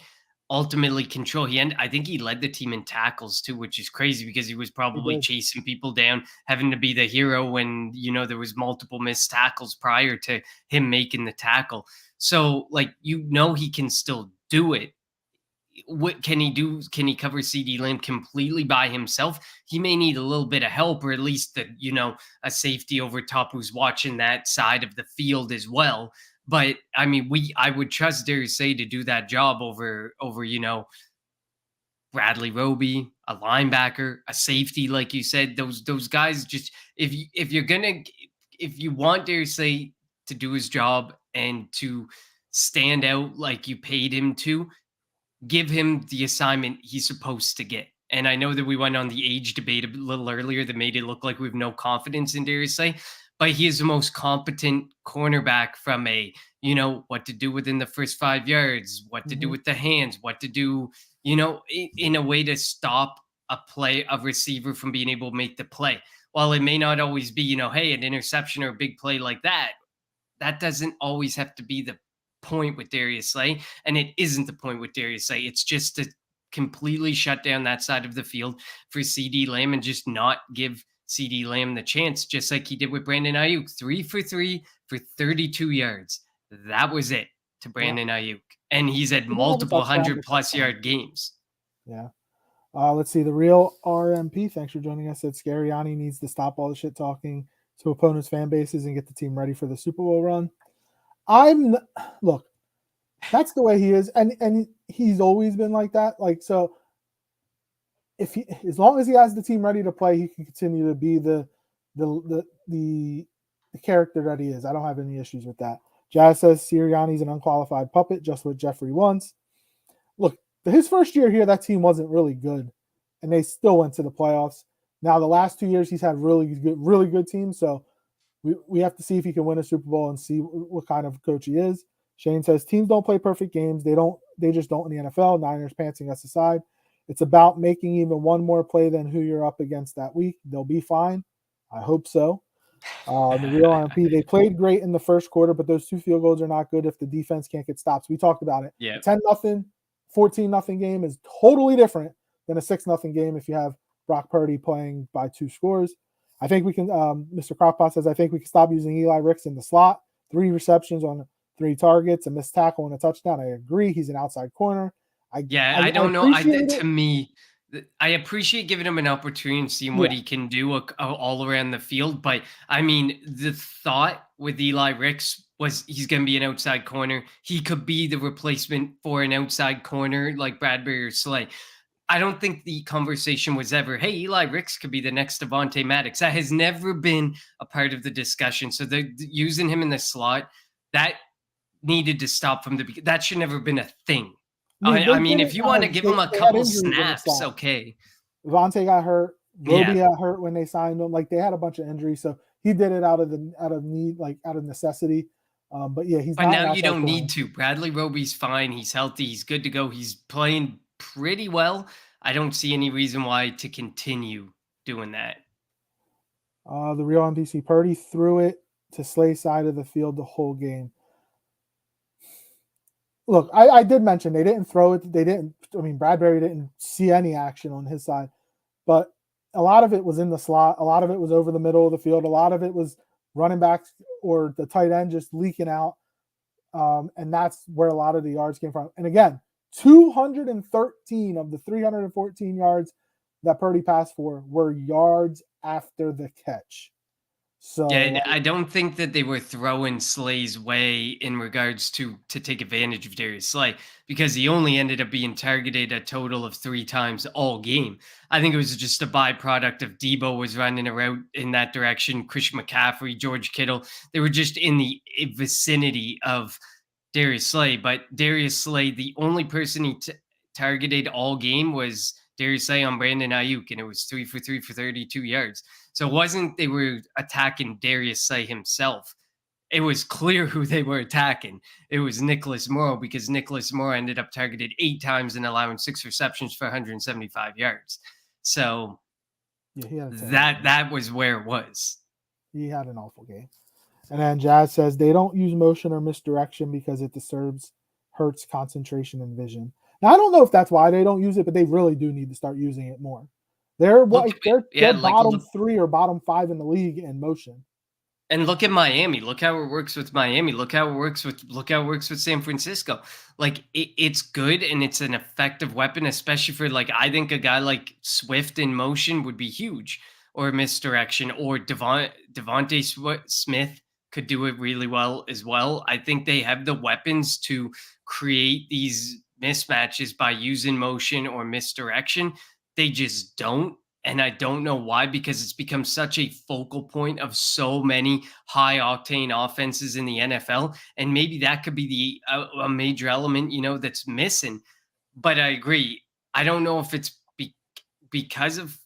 Speaker 2: ultimately control. I think he led the team in tackles too, which is crazy because he was
Speaker 1: He
Speaker 2: probably
Speaker 1: did.
Speaker 2: chasing people down, having to be the hero when there was multiple missed tackles prior to him making the tackle. So like he can still do it. What can he do? Can he cover CeeDee Lamb completely by himself? He may need a little bit of help, or at least a safety over top who's watching that side of the field as well. But I mean, I would trust Darius Slay to do that job over Bradley Roby, a linebacker, a safety, like you said. Those guys just if you want Darius Slay to do his job and to stand out like you paid him to, give him the assignment he's supposed to get. And I know that we went on the age debate a little earlier that made it look like we have no confidence in Darius Slay, but he is the most competent cornerback from what to do within the first 5 yards, what to do with the hands, what to do, in a way to stop a receiver from being able to make the play. While it may not always be, hey, an interception or a big play like that doesn't always have to be the point with Darius Slay, and it isn't the point with Darius Slay. It's just to completely shut down that side of the field for CeeDee Lamb and just not give CeeDee Lamb the chance, just like he did with Brandon Ayuk. 3 for 3 for 32 yards. That was it to
Speaker 1: Yeah.
Speaker 2: Brandon Ayuk. And he's had
Speaker 1: He did have a
Speaker 2: multiple
Speaker 1: touchdown,
Speaker 2: 100+ yard games.
Speaker 1: Yeah. Let's see. The real RMP, thanks for joining us. Said Scariani needs to stop all the shit talking to opponents' fan bases and get the team ready for the Super Bowl run. Look, that's the way he is, and he's always been like that. Like, so as long as he has the team ready to play, he can continue to be the character that he is. I don't have any issues with that. Jazz says Sirianni's an unqualified puppet, just what Jeffrey wants. Look, his first year here, that team wasn't really good, and they still went to the playoffs. Now, the last 2 years, he's had really good teams. So we have to see if he can win a Super Bowl and see what kind of coach he is. Shane says teams don't play perfect games. They just don't in the NFL. Niners pantsing us aside. It's about making even one more play than who you're up against that week. They'll be fine. I hope so. The real RMP, they played great in the first quarter, but those 2 field goals are not good if the defense can't get stops. We talked about it.
Speaker 2: Yeah.
Speaker 1: 10-0, 14-0 game is totally different than a 6-0 game if you have Brock Purdy playing by 2 scores. I think we can, Mr. Crockpot says, I think we can stop using Eli Ricks in the slot. 3 receptions on 3 targets, a missed tackle and a touchdown. I agree. He's an outside corner.
Speaker 2: I don't know. To me, I appreciate giving him an opportunity and seeing what he can do all around the field. But I mean, the thought with Eli Ricks was he's going to be an outside corner. He could be the replacement for an outside corner like Bradbury or Slay. I don't think the conversation was ever, hey, Eli Ricks could be the next Devontae Maddox. That has never been a part of the discussion. So they're using him in the slot. That needed to stop from the beginning. That should never have been a thing. I mean, if you want to give him a couple snaps, okay.
Speaker 1: Devontae got hurt. Roby got hurt when they signed him. Like, they had a bunch of injuries. So he did it out of need, like out of necessity. But yeah, he's.
Speaker 2: But now you don't need to. Bradley Roby's fine. He's healthy. He's good to go. He's playing pretty well. I don't see any reason why to continue doing that.
Speaker 1: The real MDC Purdy threw it to Slay's side of the field the whole game. Look, I did mention they didn't throw it. Bradbury didn't see any action on his side, but a lot of it was in the slot. A lot of it was over the middle of the field. A lot of it was running backs or the tight end just leaking out. And that's where a lot of the yards came from. And again, 213 of the 314 yards that Purdy passed for were yards after the catch. So
Speaker 2: yeah, I don't think that they were throwing Slay's way in regards to take advantage of Darius Slay, because he only ended up being targeted a total of 3 times all game. I think it was just a byproduct of Debo was running around in that direction, Christian McCaffrey, George Kittle. They were just in the vicinity of Darius Slay. But Darius Slay, the only person he targeted all game was Darius Slay on Brandon Ayuk, and it was 3 for 3 for 32 yards. So it wasn't they were attacking Darius Slay himself. It was clear who they were attacking. It was Nicholas Morrow, because Nicholas Morrow ended up targeted 8 times and allowing 6 receptions for 175 yards. So
Speaker 1: Yeah, he had a terrible
Speaker 2: that
Speaker 1: game.
Speaker 2: that was where it was.
Speaker 1: He had an awful game. And then Jazz says they don't use motion or misdirection because it disturbs Hurts' concentration and vision. Now I don't know if that's why they don't use it, but they really do need to start using it more. They're
Speaker 2: Look,
Speaker 1: what they're
Speaker 2: yeah, like
Speaker 1: bottom 3 or bottom 5 in the league in motion.
Speaker 2: and look at Miami. Look how it works with Miami. Look how it works with San Francisco. Like it's good and it's an effective weapon, especially for like I think a guy like Swift in motion would be huge, or misdirection, or Devontae Smith could do it really well as well. I think they have the weapons to create these mismatches by using motion or misdirection. They just don't. And I don't know why, because it's become such a focal point of so many high octane offenses in the NFL. And maybe that could be a major element, that's missing. But I agree. I don't know if it's because of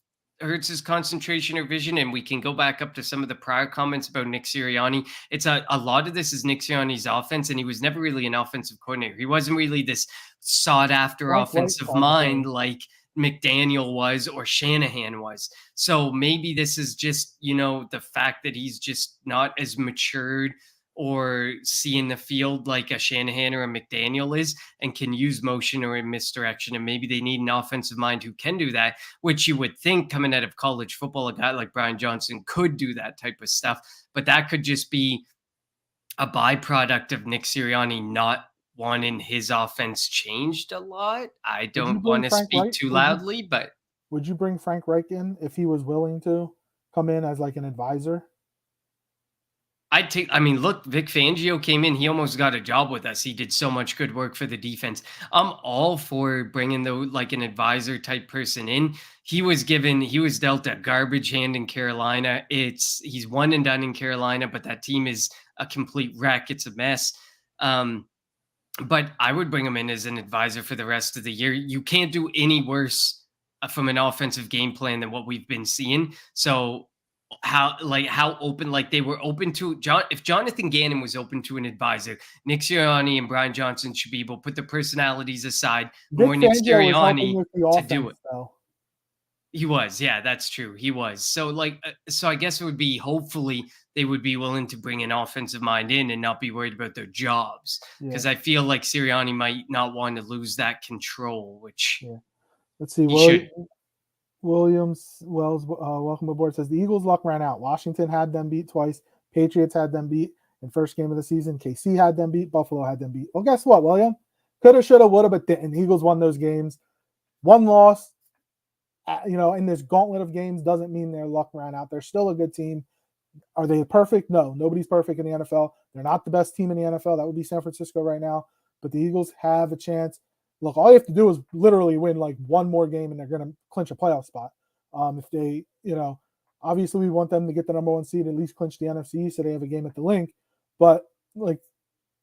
Speaker 2: Hertz's concentration or vision. And we can go back up to some of the prior comments about Nick Sirianni. It's a lot of this is Nick Sirianni's offense, and he was never really an offensive coordinator. He wasn't really this sought after
Speaker 1: Frank White
Speaker 2: offensive
Speaker 1: called the
Speaker 2: mind
Speaker 1: plays.
Speaker 2: like McDaniel was or Shanahan was. So maybe this is just, the fact that he's just not as matured or seeing the field like a Shanahan or a McDaniel is, and can use motion or a misdirection. And maybe they need an offensive mind who can do that, which you would think coming out of college football, a guy like Brian Johnson could do that type of stuff. But that could just be a byproduct of Nick Sirianni not wanting his offense changed a lot. I
Speaker 1: Would you
Speaker 2: don't
Speaker 1: bring
Speaker 2: want to
Speaker 1: Frank
Speaker 2: speak
Speaker 1: Reich?
Speaker 2: too loudly, but
Speaker 1: Would you bring Frank Reich in if he was willing to come in as like an advisor?
Speaker 2: I mean, look, Vic Fangio came in. He almost got a job with us. He did so much good work for the defense. I'm all for bringing like an advisor type person in. He was dealt a garbage hand in Carolina. He's one and done in Carolina, but that team is a complete wreck. It's a mess. But I would bring him in as an advisor for the rest of the year. You can't do any worse from an offensive game plan than what we've been seeing. So how open, like they were open to John. If Jonathan Gannon was open to an advisor, Nick Sirianni and Brian Johnson should be able to put the personalities aside.
Speaker 1: Vic
Speaker 2: More Nick
Speaker 1: Fangio was helping
Speaker 2: Sirianni
Speaker 1: with the
Speaker 2: to do
Speaker 1: offense,
Speaker 2: it.
Speaker 1: though.
Speaker 2: He was, yeah, that's true. He was. So so I guess it would be, hopefully they would be willing to bring an offensive mind in and not be worried about their jobs. Because
Speaker 1: Yeah,
Speaker 2: I feel like Sirianni might not want to lose that control, which
Speaker 1: yeah. Let's see.
Speaker 2: he should.
Speaker 1: Williams Wells, welcome aboard. Says the Eagles' luck ran out. Washington had them beat twice. Patriots had them beat in first game of the season. KC had them beat. Buffalo had them beat. Well, guess what, William? Coulda, shoulda, woulda, but didn't. The Eagles won those games. One loss, in this gauntlet of games doesn't mean their luck ran out. They're still a good team. Are they perfect? No, nobody's perfect in the NFL. They're not the best team in the NFL. That would be San Francisco right now. But the Eagles have a chance. Look, all you have to do is literally win like one more game and they're going to clinch a playoff spot. If they, obviously we want them to get the number 1 seed, at least clinch the NFC, so they have a game at the link. But like,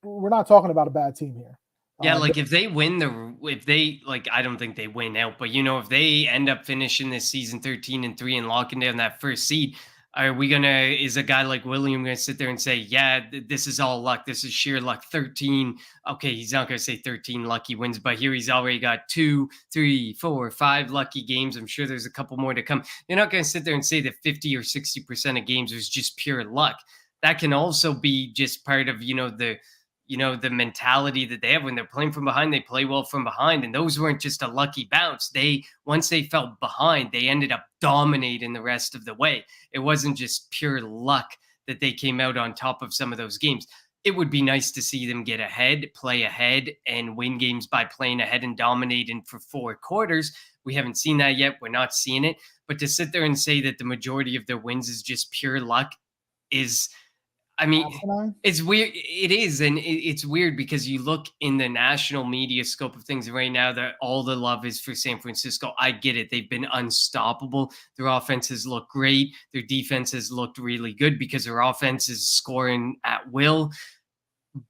Speaker 1: we're not talking about a bad team here.
Speaker 2: Yeah, like if they I don't think they win out, but if they end up finishing this season 13-3 and locking down that first seed, is a guy like William gonna sit there and say, yeah, this is all luck, this is sheer luck? 13, okay, he's not gonna say 13 lucky wins, but here he's already got 2, 3, 4, 5 lucky games. I'm sure there's a couple more to come. You're not gonna sit there and say that 50 or 60% of games is just pure luck. That can also be just part of the mentality that they have when they're playing from behind. They play well from behind, and those weren't just a lucky bounce. Once they felt behind, they ended up dominating the rest of the way. It wasn't just pure luck that they came out on top of some of those games. It would be nice to see them get ahead, play ahead, and win games by playing ahead and dominating for 4 quarters. We haven't seen that yet. We're not seeing it. But to sit there and say that the majority of their wins is just pure luck is, I mean,
Speaker 1: asinine.
Speaker 2: it's weird. It is. And it's weird because you look in the national media scope of things right now, that all the love is for San Francisco. I get it. They've been unstoppable. Their offenses look great. Their defenses looked really good because their offense is scoring at will.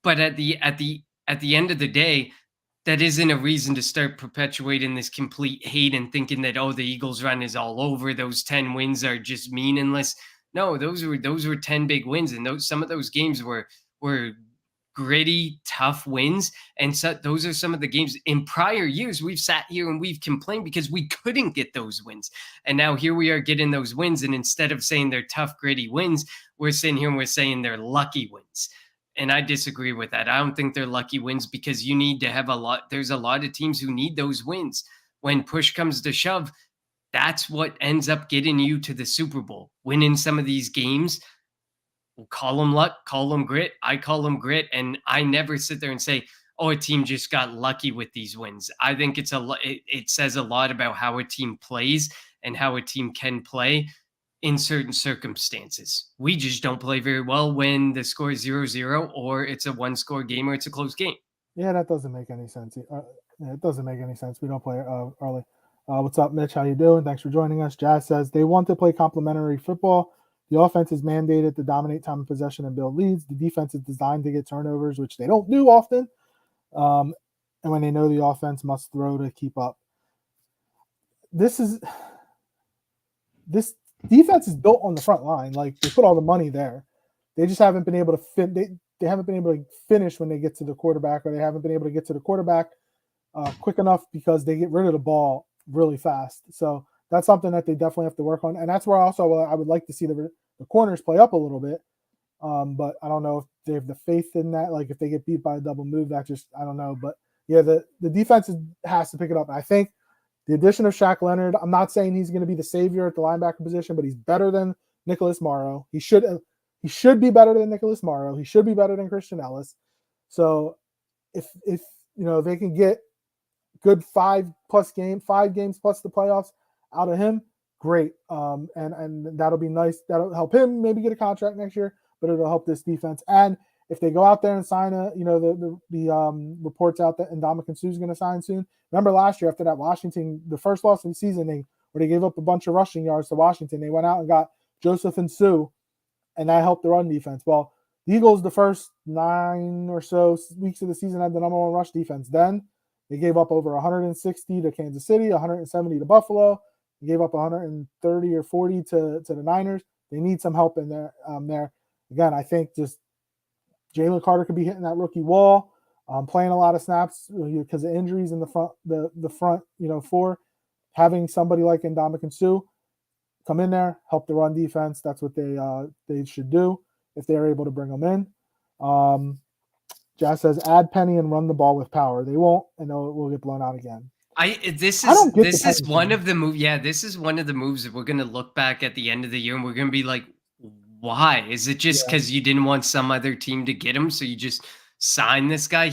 Speaker 2: But at the end of the day, that isn't a reason to start perpetuating this complete hate and thinking that, oh, the Eagles run is all over. Those 10 wins are just meaningless. No, those were 10 big wins, and those some of those games were gritty, tough wins. And so those are some of the games in prior years we've sat here and we've complained because we couldn't get those wins. And now here we are getting those wins. And instead of saying they're tough, gritty wins, we're sitting here and we're saying they're lucky wins. And I disagree with that. I don't think they're lucky wins because you need to have a lot. There's a lot of teams who need those wins. When push comes to shove, that's what ends up getting you to the Super Bowl. Winning some of these games, we'll call them luck, call them grit. I call them grit. And I never sit there and say, oh, a team just got lucky with these wins. I think it says a lot about how a team plays and how a team can play in certain circumstances. We just don't play very well when the score is 0-0 or it's a one score game or it's a close game.
Speaker 1: Yeah, that doesn't make any sense. Yeah, it doesn't make any sense. We don't play early. What's up, Mitch? How you doing? Thanks for joining us. Jazz says they want to play complementary football. The offense is mandated to dominate time of possession and build leads. The defense is designed to get turnovers, which they don't do often. And when they know the offense must throw to keep up. This defense is built on the front line. Like, they put all the money there. They just haven't been able to fit. They haven't been able to finish when they get to the quarterback, or they haven't been able to get to the quarterback quick enough because they get rid of the ball really fast. So that's something that they definitely have to work on. And that's where also I would like to see the corners play up a little bit. But I don't know if they have the faith in that. Like, if they get beat by a double move, that just, I don't know. But yeah, the defense has to pick it up. And I think the addition of Shaq Leonard, I'm not saying he's going to be the savior at the linebacker position, but he's better than Nicholas Morrow. He should be better than Nicholas Morrow. He should be better than Christian Ellis. So if they can get good 5 games plus the playoffs out of him, great. And that'll be nice. That'll help him maybe get a contract next year, but it'll help this defense. And if they go out there and sign the reports out that Ndamukong Suh's going to sign soon. Remember last year after that Washington, the first loss of the season, where they gave up a bunch of rushing yards to Washington, they went out and got Joseph and Suh, and that helped the run defense. Well, the Eagles, the first 9 or so weeks of the season, had the number 1 rush defense. Then they gave up over 160 to Kansas City, 170 to Buffalo. They gave up 130 or 40 to the Niners. They need some help in there. Again, I think just Jalen Carter could be hitting that rookie wall, playing a lot of snaps because of injuries in the front. The front, four, having somebody like Ndamukong Suh come in there, help the run defense. That's what they should do if they're able to bring them in. Jazz says add Penny and run the ball with power. They won't, and we'll get blown out again.
Speaker 2: This is one of the moves. Yeah, this is one of the moves that we're going to look back at the end of the year and we're going to be like, why? Is it just because you didn't want some other team to get him, so you just signed this guy?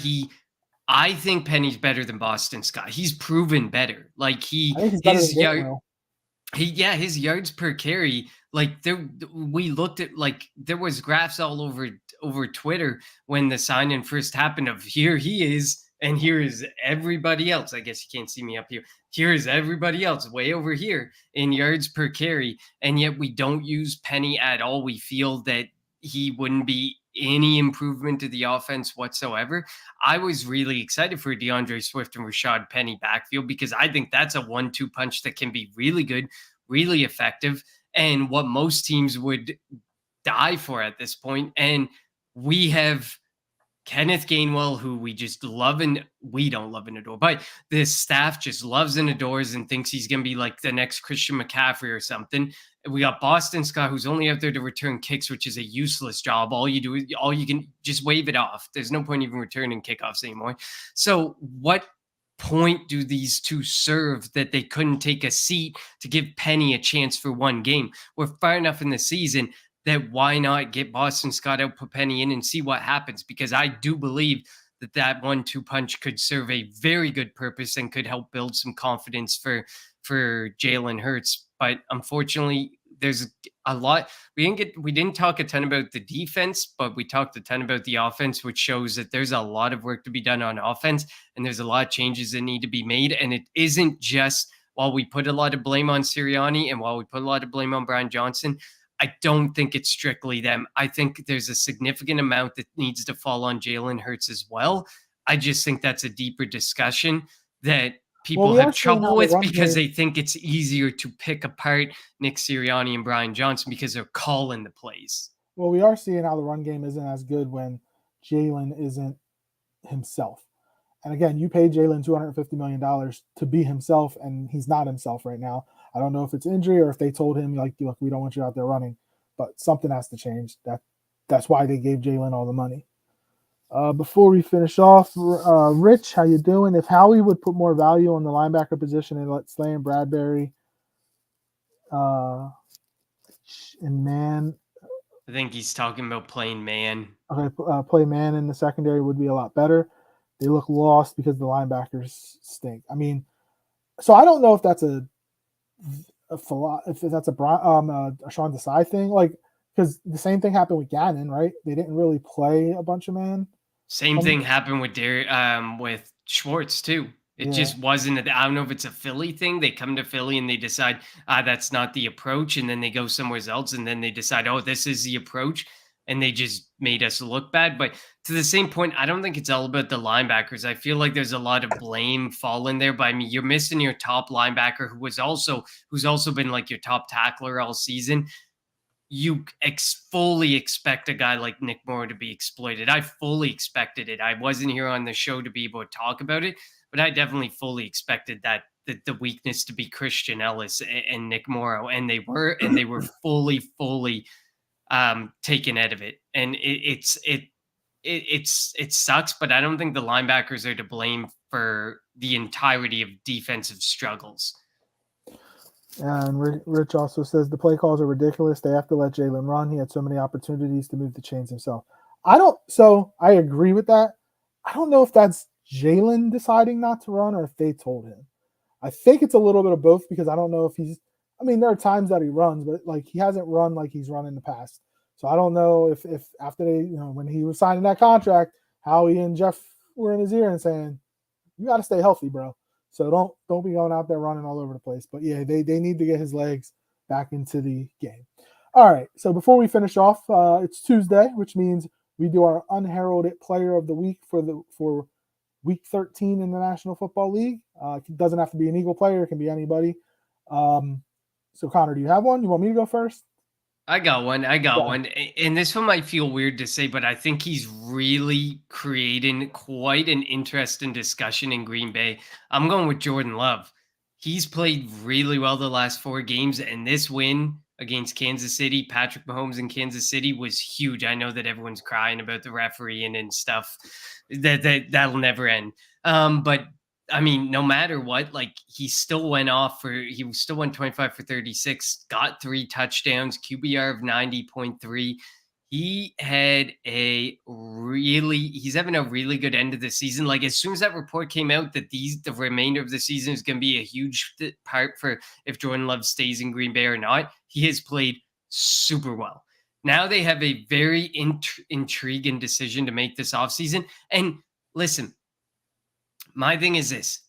Speaker 2: I think Penny's better than Boston Scott. He's proven better. Like his yards per carry. Like we looked at, like, there was graphs all over Twitter when the signing first happened of here he is and here is everybody else. I guess you can't see me up here. Here is everybody else way over here in yards per carry. And yet we don't use Penny at all. We feel that he wouldn't be any improvement to the offense whatsoever. I was really excited for DeAndre Swift and Rashad Penny backfield because I think that's a 1-2 punch that can be really good, really effective, and what most teams would die for at this point. And we have Kenneth Gainwell, who we just love, and we don't love and adore, but the staff just loves and adores and thinks he's going to be like the next Christian McCaffrey or something. We got Boston Scott, who's only out there to return kicks, which is a useless job. All you can just wave it off. There's no point even returning kickoffs anymore. So what point do these two serve that they couldn't take a seat to give Penny a chance for one game? We're far enough in the season that why not get Boston Scott out, put Penny in, and see what happens? Because I do believe that 1-2 punch could serve a very good purpose and could help build some confidence for Jalen Hurts. But unfortunately, there's a lot. We didn't talk a ton about the defense, but we talked a ton about the offense, which shows that there's a lot of work to be done on offense, and there's a lot of changes that need to be made. And it isn't just, while we put a lot of blame on Sirianni and while we put a lot of blame on Brian Johnson, I don't think it's strictly them. I think there's a significant amount that needs to fall on Jalen Hurts as well. I just think that's a deeper discussion that
Speaker 1: Well,
Speaker 2: people
Speaker 1: we are
Speaker 2: have
Speaker 1: seeing
Speaker 2: trouble
Speaker 1: how the
Speaker 2: with
Speaker 1: run
Speaker 2: because
Speaker 1: game.
Speaker 2: they think it's easier to pick apart Nick Sirianni and Brian Johnson because they're calling the plays.
Speaker 1: Well, we are seeing how the run game isn't as good when Jalen isn't himself. And again, you paid Jalen $250 million to be himself, and he's not himself right now. I don't know if it's injury or if they told him like, look, we don't want you out there running, but something has to change. That's why they gave Jalen all the money. Before we finish off, Rich, how you doing? If Howie would put more value on the linebacker position and let Slay and Bradbury uh, and Man,
Speaker 2: I think he's talking about playing man.
Speaker 1: okay, play man in the secondary would be a lot better. They look lost because the linebackers stink. I mean, so I don't know if that's if that's a Sean Desai thing, like because the same thing happened with Gannon, right? They didn't really play a bunch of man.
Speaker 2: Same thing happened with Schwartz too. It
Speaker 1: Yeah,
Speaker 2: just wasn't. I don't know if it's a Philly thing. They come to Philly and they decide, that's not the approach, and then they go somewhere else, and then they decide, oh, this is the approach, and they just made us look bad. But to the same point, I don't think it's all about the linebackers. I feel like there's a lot of blame falling there. But I mean, you're missing your top linebacker, who's also been like your top tackler all season. You fully expect a guy like Nick Moore to be exploited. I fully expected it. I wasn't here on the show to be able to talk about it, but I definitely fully expected that the weakness to be Christian Ellis and Nick Morrow, and they were fully taken out of it. And it sucks, but I don't think the linebackers are to blame for the entirety of defensive struggles.
Speaker 1: and Rich also says the play calls are ridiculous. They have to let Jalen run. He had so many opportunities to move the chains himself. So I agree with that. I don't know if that's Jalen deciding not to run or if they told him. I think it's a little bit of both because I don't know if I mean, there are times that he runs, but like he hasn't run like he's run in the past. So I don't know if after when he was signing that contract, Howie and Jeff were in his ear and saying, you got to stay healthy, bro. So don't be going out there running all over the place. But yeah, they need to get his legs back into the game. All right. So before we finish off, it's Tuesday, which means we do our unheralded player of the week for week 13 in the National Football League. It doesn't have to be an Eagle player; it can be anybody. So Connor, do you have one? You want me to go first?
Speaker 2: I got one.
Speaker 1: Yeah.
Speaker 2: And this one might feel weird to say, but I think he's really creating quite an interesting discussion in Green Bay. I'm going with Jordan Love. He's played really well the last 4 games, and this win against Kansas City, Patrick Mahomes in Kansas City, was huge. I know that everyone's crying about the referee and stuff. That'll never end. But I mean, no matter what, like he still went 25 for 36, got 3 touchdowns, QBR of 90.3. He's having a really good end of the season. Like as soon as that report came out that the remainder of the season is going to be a huge part for if Jordan Love stays in Green Bay or not, he has played super well. Now they have a very intriguing decision to make this offseason. And listen, my thing is this.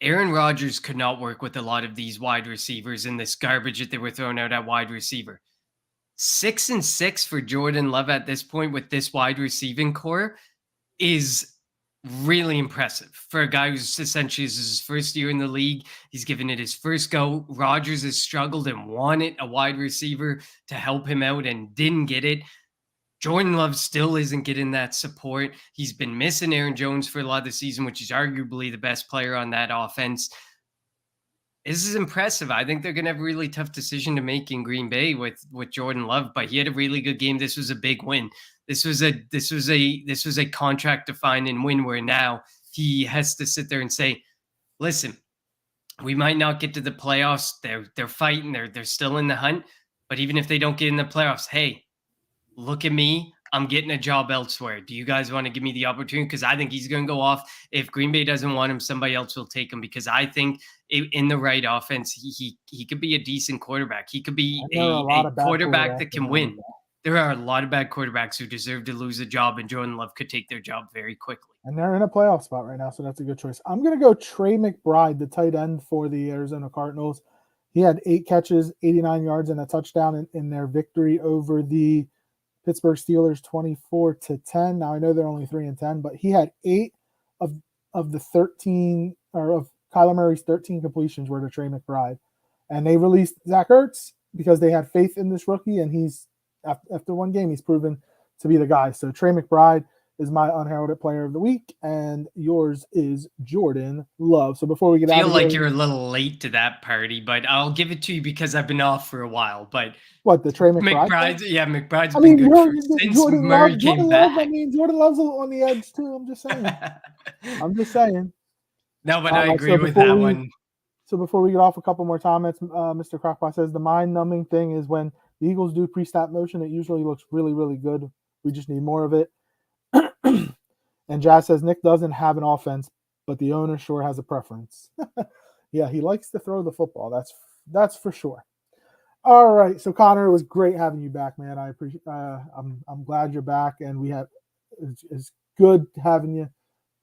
Speaker 2: Aaron Rodgers could not work with a lot of these wide receivers and this garbage that they were throwing out at wide receiver. 6-6 for Jordan Love at this point with this wide receiving core is really impressive for a guy who's essentially this is his first year in the league. He's given it his first go. Rodgers has struggled and wanted a wide receiver to help him out and didn't get it. Jordan Love still isn't getting that support. He's been missing Aaron Jones for a lot of the season, which is arguably the best player on that offense. This is impressive. I think they're going to have a really tough decision to make in Green Bay with Jordan Love, but he had a really good game. This was a big win. This was a contract defining win where now he has to sit there and say, listen, we might not get to the playoffs. They're fighting. They're still in the hunt. But even if they don't get in the playoffs, hey, look at me. I'm getting a job elsewhere. Do you guys want to give me the opportunity? Because I think he's going to go off. If Green Bay doesn't want him, somebody else will take him. Because I think in the right offense, he could be a decent quarterback. He could be a quarterback that can win. There are a lot of bad quarterbacks who deserve to lose a job, and Jordan Love could take their job very quickly.
Speaker 1: And they're in a playoff spot right now, so that's a good choice. I'm going to go Trey McBride, the tight end for the Arizona Cardinals. He had 8 catches, 89 yards, and a touchdown in their victory over the Pittsburgh Steelers 24-10. Now I know they're only 3-10, but he had 8 of the 13 or of Kyler Murray's 13 completions were to Trey McBride. And they released Zach Ertz because they had faith in this rookie, and he's after one game, he's proven to be the guy. So Trey McBride is my unheralded player of the week, and yours is Jordan Love. So before we get out
Speaker 2: Feel
Speaker 1: of
Speaker 2: like
Speaker 1: here,
Speaker 2: you're a little late to that party, but I'll give it to you because I've been off for a while. But
Speaker 1: what the Trey McBride thing?
Speaker 2: McBride's
Speaker 1: I
Speaker 2: been
Speaker 1: mean,
Speaker 2: good for since
Speaker 1: Jordan
Speaker 2: Murray
Speaker 1: Love.
Speaker 2: came
Speaker 1: Jordan Love. I
Speaker 2: back.
Speaker 1: mean, Jordan Love's on the edge too. I'm just saying. I'm just saying.
Speaker 2: No, but I agree
Speaker 1: So
Speaker 2: with that one.
Speaker 1: before we get off, a couple more comments. Mr. Crockpot says the mind-numbing thing is when the Eagles do pre-snap motion, it usually looks really, really good. We just need more of it. And Jazz says Nick doesn't have an offense, but the owner sure has a preference. Yeah, he likes to throw the football. That's for sure. All right, so Connor, it was great having you back, man. I appreciate. I'm glad you're back, and it's good having you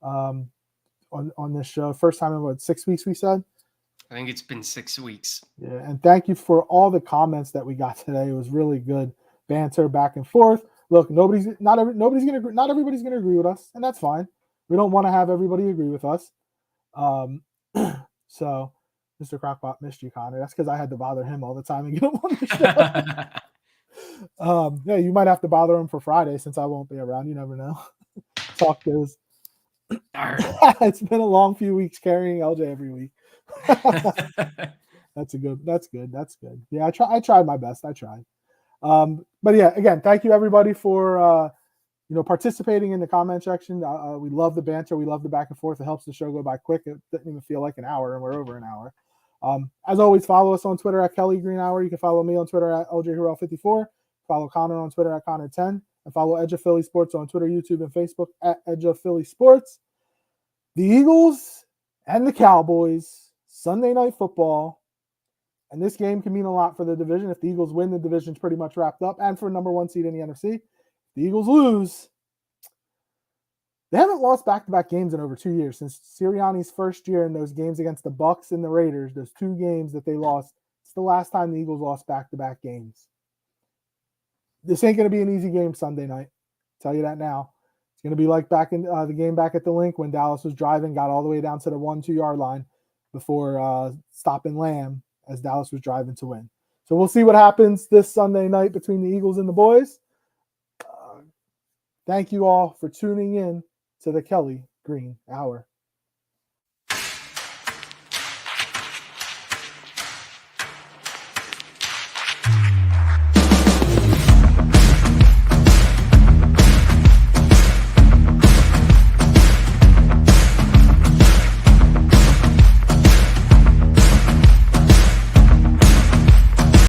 Speaker 1: on this show. First time in 6 weeks, we said.
Speaker 2: I think it's been 6 weeks.
Speaker 1: Yeah, and thank you for all the comments that we got today. It was really good banter back and forth. Look, not everybody's gonna agree with us, and that's fine. We don't want to have everybody agree with us. So, Mr. Crockpot missed you, Connor. That's because I had to bother him all the time and get him on the show. Yeah, you might have to bother him for Friday since I won't be around. You never know. Talk goes. It's been a long few weeks carrying LJ every week. That's good. Yeah, I tried my best. I tried. But yeah, again, thank you everybody for participating in the comment section. We love the banter. We love the back and forth. It helps the show go by quick. It didn't even feel like an hour, and we're over an hour. As always, follow us on Twitter at Kelly Green Hour. You can follow me on Twitter at LJHurrell54. Follow Connor on Twitter at Connor10. And follow Edge of Philly Sports on Twitter, YouTube, and Facebook at Edge of Philly Sports. The Eagles and the Cowboys, Sunday Night Football. And this game can mean a lot for the division. If the Eagles win, the division's pretty much wrapped up. And for number one seed in the NFC. If the Eagles lose, they haven't lost back-to-back games in over 2 years. Since Sirianni's first year in those games against the Bucs and the Raiders, those 2 games that they lost, it's the last time the Eagles lost back-to-back games. This ain't going to be an easy game Sunday night. I'll tell you that now. It's going to be like back in the game back at the Link when Dallas was driving, got all the way down to the 1-2 yard line before stopping Lamb as Dallas was driving to win. So we'll see what happens this Sunday night between the Eagles and the boys. Thank you all for tuning in to the Kelly Green Hour.